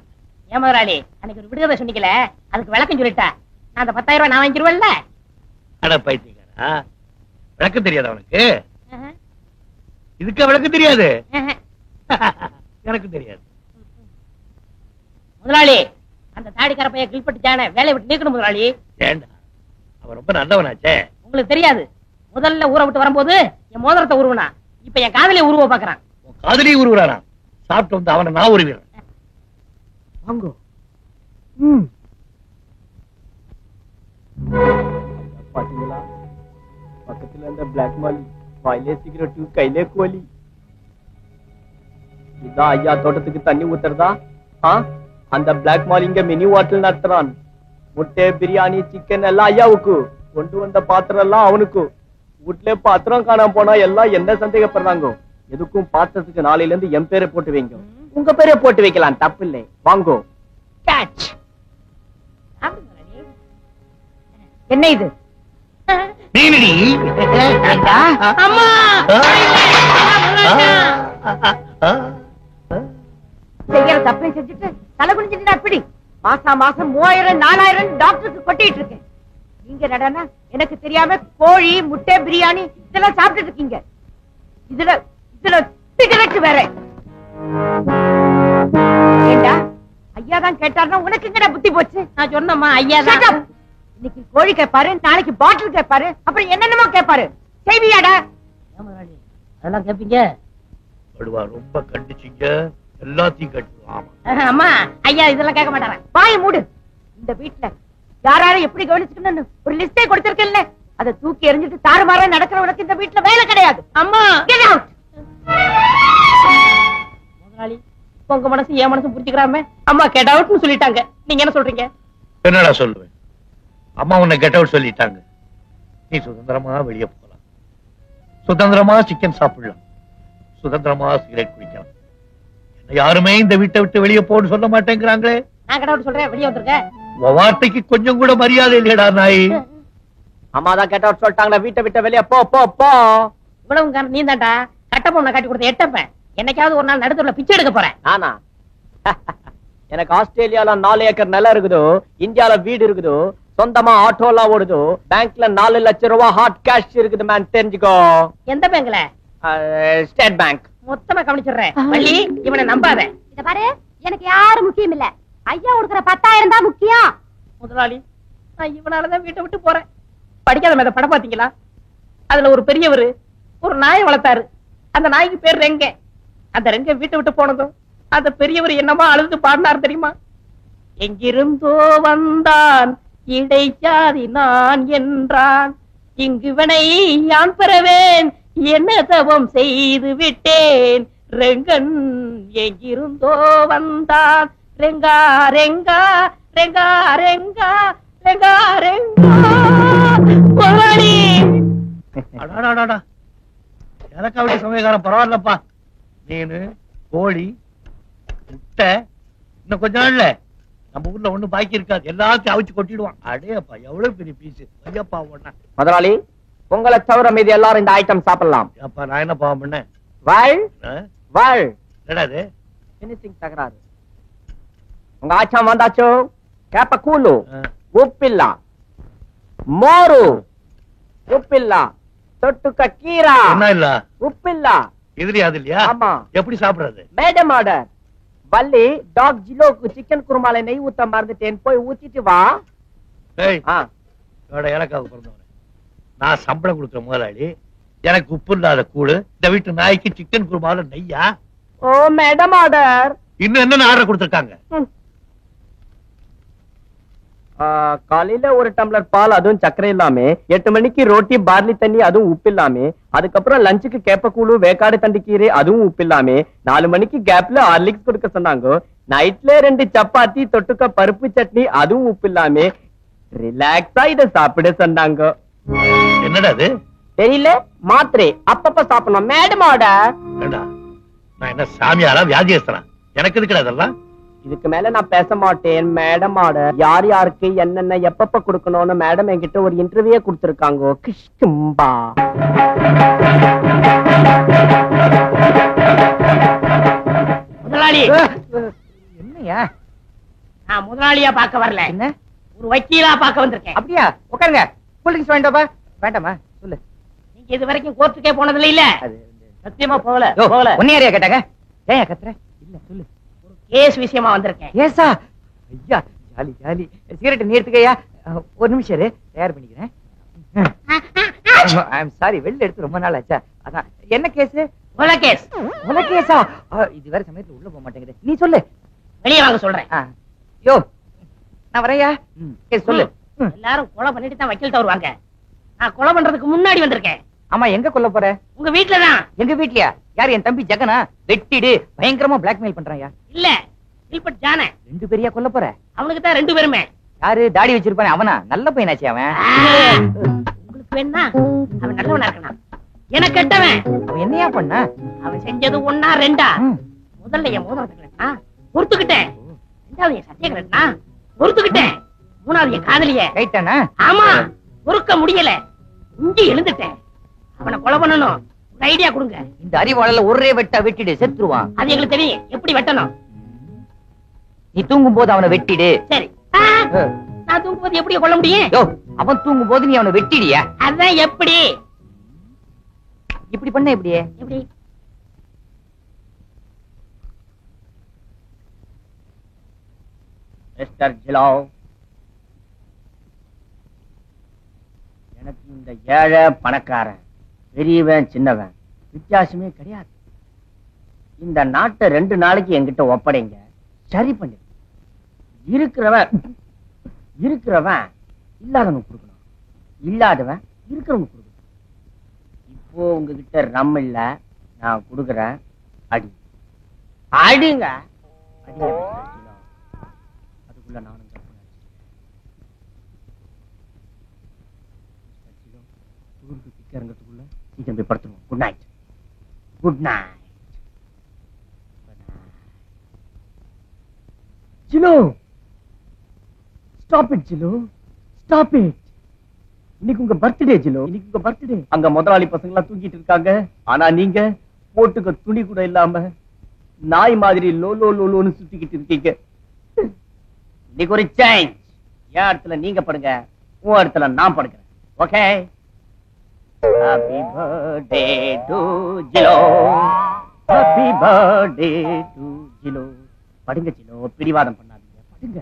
ஏன் முதலாளி அன்னைக்கு ஒரு விடுதலை சொன்னீங்களே, அதுக்கு விளக்கம் சொல்லிட்டா நான் அந்த 10,000 ரூபாய் நான் வாங்கிடுவேன்ல. அட பைத்தியக்காரா, விளக்கம் தெரியாது அவனுக்கு? இதுக்கு விளக்கம் தெரியாது? எனக்கு தெரியாது. முதலாளி அந்த தாடிக்கார பையன் கில்பட்டு வேலையை விட்டு நீக்கணும் முதலாளி. ஏண்டா, அவன் ரொம்ப நல்லவனாச்சே. உங்களுக்கு தெரியாது, முதல்ல ஊரை விட்டு வரும்போது என் மோதிரத்தை உருவனா, இப்ப என் காதலியை உருவ பாக்குறான். காதலி உருவுறானா? சாப்பிட்டு வந்து அவனை நான் உருவிடுறேன். வாங்கோ. பாத்தீங்களா, பக்கத்துல இருந்த பிளாக் மாலி வாயிலே சிகரெட்டு கையிலே கோலி. இதான் ஐயா தோட்டத்துக்கு தண்ணி ஊத்துறதா? அந்த பிளாக் மாலி இங்க மினி வாட்டல் நடத்துறான். முட்டை பிரியாணி சிக்கன் எல்லாம் ஐயாவுக்கு, கொண்டு வந்த பாத்திரம் எல்லாம் அவனுக்கு. வீட்டுல பாத்திரம் காணாம போனா எல்லாம் என்ன சந்தேகப்படுறாங்க. எதுக்கும் பாத்திரத்துக்கு நாளையில இருந்து என் பேரை போட்டு வைங்க. உங்க பேரை போட்டு வைக்கலாம், தப்பு இல்லை. வாங்கோ. என்ன இது? செய்யற தப்பை செஞ்சுட்டு தலை குனிஞ்சிட்டு அப்படி மாசம் 3000 4000 டாக்டருக்கு கொட்டிட்டு இருக்கேன். நீங்க நடனா எனக்கு தெரியாம கோழி முட்டை பிரியாணி இதெல்லாம் சாப்பிட்டு இருக்கீங்க. இதுல சிகரெட் வேற. ஏண்டா ஐயா தான் கேட்டாருன்னா உனக்கு எங்கடா புத்தி போச்சு? நான் சொன்னம்மா ஐயா தான். இன்னைக்கு கோழி கேட்பாரு, நாளைக்கு பாட்டில் கேட்பாரு, அப்புறம் என்னென்னமோ கேட்பாரு. செய்வியாடா? அதெல்லாம் கேப்பீங்க? ரொம்ப கண்டிச்சிங்க, எல்லாத்தையும் கட்டுவான். அம்மா ஐயா இதெல்லாம் கேட்க மாட்டாரா? வாய மூடு. இந்த வீட்டுல யாராரும் எப்படி கவனிச்சுக்கணும்னு ஒரு லிஸ்டே கொடுத்திருக்கேன்ல, அதை தூக்கி எறிஞ்சிட்டு தாறுமாறா நடக்கிறவனுக்கு இந்த வீட்டுல வேலை கிடையாது. அம்மா முதலாளி உங்க மனசு என் மனசு புரிஞ்சுக்கிறாம அம்மா கெட் அவுட்னு சொல்லிட்டாங்க. நீங்க என்ன சொல்றீங்க? என்னடா சொல்லுவேன்? அம்மா உன்னை கெட் அவுட் சொல்லிட்டாங்க. நீ சுதந்திரமா வெளியே போகலாம், சுதந்திரமா சிக்கன் சாப்பிடலாம், சுதந்திரமா சிகரெட் குடிக்கலாம். என்ன யாருமே இந்த வீட்டை விட்டு வெளியே போன்னு சொல்ல மாட்டேங்கிறாங்களே. நான் கெட் அவுட் சொல்றேன், வெளியே வந்துருங்க. வார்த்தைக்கு கொஞ்சம் கூட மரியாதை இல்லையடா நாய். அம்மா தான் கெட் அவுட் சொல்லிட்டாங்களா, வீட்டை விட்டு வெளியே போ போ போ. இவ்வளவு காரணம் நீ தான்டா. கட்ட பொண்ணை காட்டி கொடுத்த எட்டப்பேன். என்னைக்காவது ஒரு நாள் நடுத்தூர்ல பிச்சை எடுக்க போறேன். நானா? எனக்கு ஆஸ்திரேலியால 4 ஏக்கர் நிலம் இருக்குதோ, இந்தியால வீடு இருக்குதோ, சொந்தமா ஆட்டோ எல்லாம் ஓடுதோ, பேங்க்ல 4 லட்சம் ரூபாய் ஹாட் கேஷ் இருக்குது மேன், தெரிஞ்சுக்கோ. எந்த பேங்க்ல? State bank. மொத்தமா கவனிச்சிடுறேன். வள்ளி இவனை நம்பாத. இத பாரு, எனக்கு யாரும் முக்கியம் இல்ல, ஐயா கொடுக்கிற 10,000 தான் முக்கியம். முதலாளி நான் இவனாலதான் வீட்டை விட்டு போறேன். படிக்காத மேத படம் பாத்தீங்களா? அதுல ஒரு பெரியவர் ஒரு நாயை வளர்த்தாரு. அந்த நாய்க்கு பேர் ரெங்க. அந்த ரெங்க வீட்டை விட்டு போனதும் அந்த பெரியவர் என்னமா அழுது பாடினார் தெரியுமா? எங்கிருந்தோ வந்தான் இடைச்சாதி நான் என்றான், இங்குவனை யான் பெறவேன் என்ன தவம் செய்து விட்டேன். ரெங்கன் எங்கிருந்தோ வந்தான், ரெங்கா ரெங்கா ரெங்கா ரெங்கா ரெங்கா ரெங்கா. முதலாளி எனக்கா விட்டு சமயக்காரன் பரவாயில்லப்பா. மீனு கோழி முட்டை இன்னும் கொஞ்ச நாள்ல நம்ம ஊர்ல ஒண்ணு பாக்கி இருக்காது, எல்லாத்தையும் அவிச்சு கொட்டிடுவான். அடேப்பா எவ்வளவு பெரிய பீஸ். ஐயப்பா ஒண்ணா முதலாளி உங்களை தவிர மீது எல்லாரும் இந்த ஐட்டம் சாப்பிடலாம். அப்பா நான் என்ன பாவம் பண்ணேன்? வாழ் வாழ். என்னது எனிதிங் தகராறு. உங்க ஆச்சாம் வந்தாச்சோ? கேப்ப கூலு உப்பில்ல, மோரு உப்பில்ல, தொட்டுக்க கீரா என்ன இல்ல உப்பில்ல. எதிரி அது இல்லையா? ஆமா. எப்படி சாப்பிடுறது? Madam order. வள்ளி டாக் ஜிலோக்கு சிக்கன் குருமால நெய் ஊத்த மறந்துட்டேன், போய் ஊத்திட்டு வா. ஏலக்காவுக்கு பிறந்தவன நான் சம்பளம் கொடுக்குற முதலாளி, எனக்கு உப்பு இல்லாத கூடு, இந்த வீட்டு நாய்க்கு சிக்கன் குருமால நெய்யா? ஓ மேடம் ஆர்டர். இன்னும் என்ன ஆர்டர் கொடுத்திருக்காங்க? காலையில ஒரு டம்ளர் பால், அதுவும் சக்கரை இல்லாம, 8 மணிக்கு ரோட்டி பார்லி தண்ணி, அதுவும் உப்பு இல்லாம, அதுக்கப்புறம் லஞ்சுக்கு கேப்பக்கூழு வேக்காடு தண்டி கீரை, அதுவும் உப்பு இல்லாம, 4 மணிக்கு கேப்ல ஹார்லிக்ஸ் கொடுக்க சொன்னாங்க. நைட்ல 2 சப்பாத்தி தொட்டுக்க பருப்பு சட்னி, அதுவும் உப்பு இல்லாம, ரிலாக்ஸா இத சாப்பிட சொன்னாங்க. என்னடா அது? தெரியல, மாத்திரை அப்பப்ப சாப்பிடணும். Madam order. நான் என்ன சாமியாரா வியாதியஸ்தனா? எனக்கு இருக்கிற அதெல்லாம் இதுக்கு மேல நான் பேச மாட்டேன். Madam order. யார் யாருக்கு என்னென்ன எப்பப்ப கொடுக்கணும்னு மேடம் என்கிட்ட ஒரு இன்டர்வியூ கொடுத்திருக்காங்க. கிஷ்கும்பா. முதலாளி. என்னையா? நான் முதலாளியா பார்க்க வரல, என்ன ஒரு வக்கீலா பார்க்க வந்திருக்கேன். அப்படியா? உட்காருங்க. கூலிங்ஸ் வேண்டாமா? வேண்டாமா? சொல்லு. நீங்க இது வரைக்கும் கோர்ட்டுக்கே போனதில்ல இல்ல? சத்தியமா போகல. ஒன்னியாரியா கேட்டாங்க? ஏன் கத்துற? இல்ல சொல்லு. ஒரு கேஸ் விஷயமா வந்திருக்கேன். ஏசா? ஐயா ஜாலி ஜாலி. சிகரெட் நீ எடுத்துக்கையா? ஒரு நிமிஷம் இரு, தயார் பண்ணிக்கிறேன். ஐ அம் சாரி, வெளில எடுத்து ரொம்ப நாள் ஆச்சா. அதான். என்ன கேஸ்? கொலை கேஸ். கொலை கேஸா? இது வேற சமயத்துல உள்ள போக மாட்டேங்குது. நீ சொல்லு. வெளியே வாங்க சொல்றேன். யோ நான் வரையா? கேஸ் சொல்லு. எல்லாரும் கொலை பண்ணிட்டு தான் வக்கீல்ட்ட வருவாங்க. நான் கொலை பண்றதுக்கு முன்னாடி வந்திருக்கேன். ஆமா, எங்க கொல்ல போற? உங்க வீட்டுலதான். எங்க வீட்லயா? யார்? என் தம்பி ஜெகனா? வெட்டிடு, பயங்கரமா பிளாக்மெயில் பண்றாயா? இல்ல, கில்பர்ட் ஜான. 2 பேரையா கொல்ல போற? அவனுக்கு தான் 2 பேருமே. யாரு? தாடி வச்சிருப்பானே அவனா? நல்ல பையனாச்சு அவன். உங்களுக்கு வேணா? அவன் நல்லவனா இருக்கான். எனக்கு கெட்டவன். அவன் என்னையா பண்ண? அவன் செஞ்சது 1 2 முதல்ல என் மோதிரத்துக்கு பொறுத்துக்கிட்டேன். 2வது என் சத்தியகரனா பொறுத்துக்கிட்டேன். 3வது என் காதலிய ரைட்டானா? ஆமா, பொறுக்க முடியல. இஞ்சி எழுந்துட்டேன். அவனை கொலை பண்ணணும். ஒரு ஐடியா கொடுங்க. இந்த அறிவாளல ஒரே வெட்டா வெட்டிடு, செத்துருவான். அது எங்களுக்கு தெரியும் எப்படி வெட்டணும். நீ தூங்கும் போது அவனை வெட்டிடு. சரி. நான் தூங்கும் போது எப்படி கொல்ல முடியும்? யோ, அவன் தூங்கும் போது நீ அவனை வெட்டிடியா? அதான் எப்படி? இப்படி பண்ண எப்படியே? எப்படி? மிஸ்டர் ஜிலோ, எனக்கு இந்த ஏழை பணக்காரன், பெரியவன் சின்னவன் வித்தியாசமே கிடையாது. இந்த நாட்டை 2 நாளைக்கு என்கிட்ட ஒப்படைங்க, சரி பண்ணு. இருக்கிறவன் இல்லாதவனுக்கு கொடுக்கணும், இல்லாதவன் இருக்கிறவனுக்கு கொடுக்கணும். இப்போ உங்ககிட்ட ரம் இல்ல, நான் கொடுக்குறேன். அடி அடிங்க, அடிங்க. அதுக்குள்ள நானும் ஊருக்கு கிக்கறதுக்குள்ள சீக்கிரம் போய் படுத்துருவோம். Good night. Good night. Jilo, stop it Jilo, stop it. இன்னைக்கு உங்க பர்த்டே ஜிலோ, இன்னைக்கு உங்க பர்த்டே. அங்க முதலாளி பசங்க எல்லாம் தூங்கிட்டு இருக்காங்க. ஆனா நீங்க போட்டுக்க துணி கூட இல்லாம நாய் மாதிரி லோ லோ லோன்னு சுத்திக்கிட்டு இருக்கீங்க. இன்னைக்கு ஒரு சேஞ்ச். என் இடத்துல நீங்க படுங்க, உன் இடத்துல நான் படுக்கிறேன். Okay? Happy birthday to Jilo. Happy birthday to Jilo. படுங்க ஜிலோ, பிடிவாதம் பண்ணாதீங்க. படுங்க.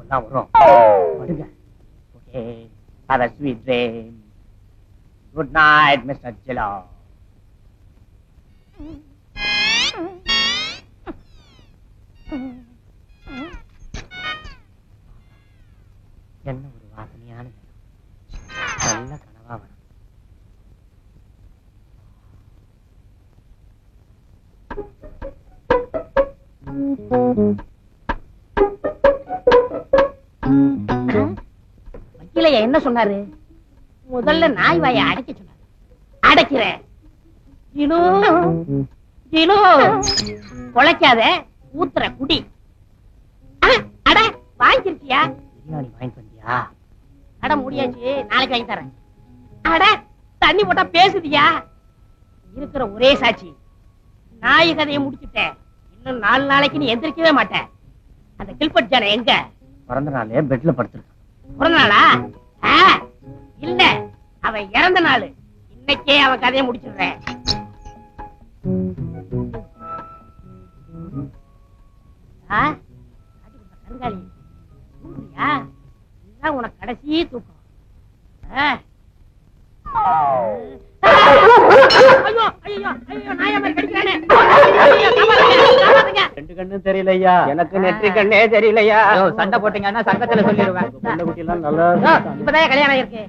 எல்லாம் வரும். படுங்க. Okay. Have a sweet dream. Good night, Mr. Jilo. என்ன ஒரு வாசனையான நல்ல கனவா வரும். வக்கீலையா என்ன சொன்னாரு? முதல்ல நாய் வாயை அடைக்க சொன்னாரு. அடைக்கிறேன். ஜிலு, ஜிலு, குலைக்காத, ஊத்துற குடி. அட, வாங்கிருக்கியா? பிரியாணி வாங்கிட்டு வந்தியா? அட முடியாச்சு, நாளைக்கு வாங்கி தரேன். அட, தண்ணி போட்டா பேசுதியா? இருக்கிற ஒரே சாட்சி. நாய் கதையை முடிச்சுட்டேன். இன்னும் 4 நாளைக்கு நீ எந்திரிக்கவே மாட்டேன். அந்த கில்பர்ட் ஜான எங்க? பிறந்த நாளே பெட்ல படுத்திருக்கான். பிறந்த நாளா? இல்ல, அவன் இறந்த நாள். இன்னைக்கே அவன் கதையை முடிச்சிடுறேன். கருங்காலி, இதுதான் உனக்கு கடைசி தூக்கம். ரெண்டு கண்ணும் தெரியலையா? எனக்கு நெற்றி கண்ணே தெரியலையா? சண்டை போட்டீங்கன்னா சங்கத்துல சொல்லிடுவேன். குட்டி எல்லாம் நல்லா இப்பதான் கல்யாணம் இருக்கு.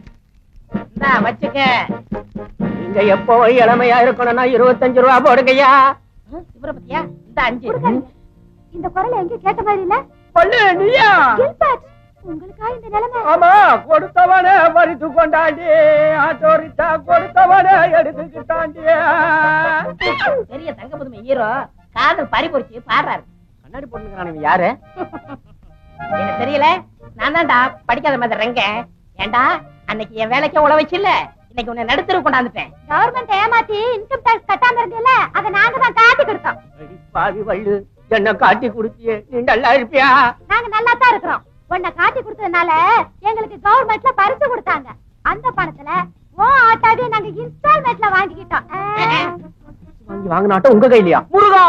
வச்சுக்க. நீங்க எப்போ இளமையா இருக்கணும்னா 25 ரூபா போடுங்கய்யா. இவரை பத்தியா? இந்த 5. இந்த குரலை எங்க கேட்ட மாதிரி இல்ல? சொல்லு நீயா? உங்களுக்கா இந்த நிலைமை? ஆமா, கொடுத்தவனே பறித்து கொண்டாண்டி, ஆட்டோரிட்டா கொடுத்தவனே எடுத்துக்கிட்டாண்டி. பெரிய தங்க புதுமை ஹீரோ காதல் பறிபொறிச்சு பாடுறாரு. கண்ணாடி போட்டுக்கிறான். யாரு? எனக்கு தெரியல. நான் தான்டா படிக்காத மாதிரி ரெங்க. ஏண்டா அன்னைக்கு என் வேலைக்கே உழ வச்சு இல்ல, இன்னைக்கு உன்னை நடுத்தர கொண்டாந்துட்டேன். கவர்மெண்ட் ஏமாத்தி இன்கம் டாக்ஸ் கட்டாம இருந்தீல்ல, அத நாங்க தான் காட்டி கொடுத்தோம். பாவி வள்ளு, என்ன காட்டி கொடுத்தியே, நீ நல்லா இருப்பியா? நாங்க நல்லா தான் இருக்கிறோம். உன்னை காட்டி கொடுத்ததுனால எங்களுக்கு கவர்மெண்ட்ல பரிசு கொடுத்தாங்க. அந்த பணத்துல ஆட்டாவே நாங்க இன்ஸ்டால்மெண்ட்ல வாங்கிக்கிட்டோம். வாங்கி வாங்கினாட்டம் உங்க கையிலயா? முருகா,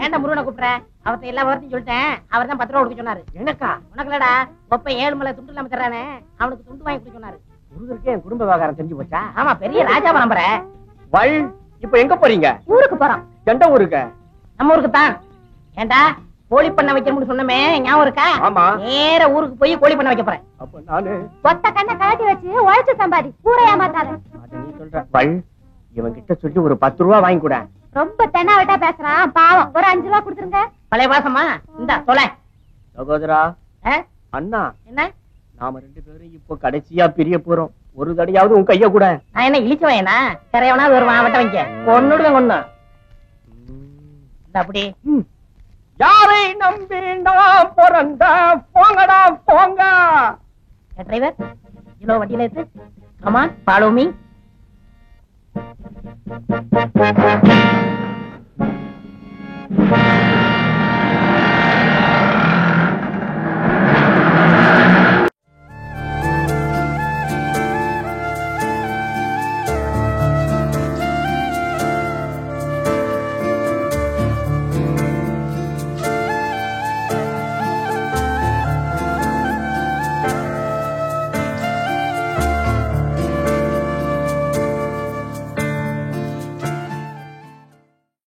ஏன்டா முருகனை கூப்பிடுற? அவர்கிட்ட எல்லா வார்த்தையும் சொல்லிட்டேன். அவர் தான் 10 ரூபா கொடுக்க சொன்னாரு. எனக்கா? உனக்கு இல்லடா, ஒப்ப 7 மலை துண்டு இல்லாம தர்றானே, அவனுக்கு துண்டு வாங்கி கொடுக்க சொன்னாரு. முருகருக்கு என் குடும்ப விவகாரம் தெரிஞ்சு போச்சா? ஆமா, பெரிய ராஜா பரம்பர. வள், இப்ப எங்க போறீங்க? ஊருக்கு போறோம். எந்த ஊருக்கு? நம்ம ஊருக்கு தான். ஏண்டா, கோழி பண்ண வைக்கணும்னு சொன்னமே ஞாபகம் இருக்கா? ஆமா. நேர ஊருக்கு போய் கோழி பண்ண வைக்க போறேன். அப்ப நானு ஒத்த கண்ணை கழட்டி வச்சு உழைச்சு சம்பாதி, ஊரை ஏமாத்தாத. அத நீ சொல்ற. வள், இவன் கிட்ட சொல்லி ஒரு 10 ரூபா வாங்கி கூட. ரொம்ப தென்னாவட்டா பேசுறான், பாவம். ஒரு 5 ரூபா கொடுத்துருங்க. பழைய பாசமா? இந்தா தொலை. சகோதரா, அண்ணா, என்ன நாம 2 பேரும் இப்போ கடைசியா பிரிய போறோம். ஒரு தடையாவது உன் கைய கூட. நான் என்ன இழிச்சவனா? கரையவனா வருவான், வட்ட வைக்க கொன்னுடுவேன். கொன்னு அப்படி யாரை நம்பி நான் பிறந்த, போங்கடா போங்க. டிரைவர், இவ்வளவு வண்டியில இருக்கு. Come on, follow me.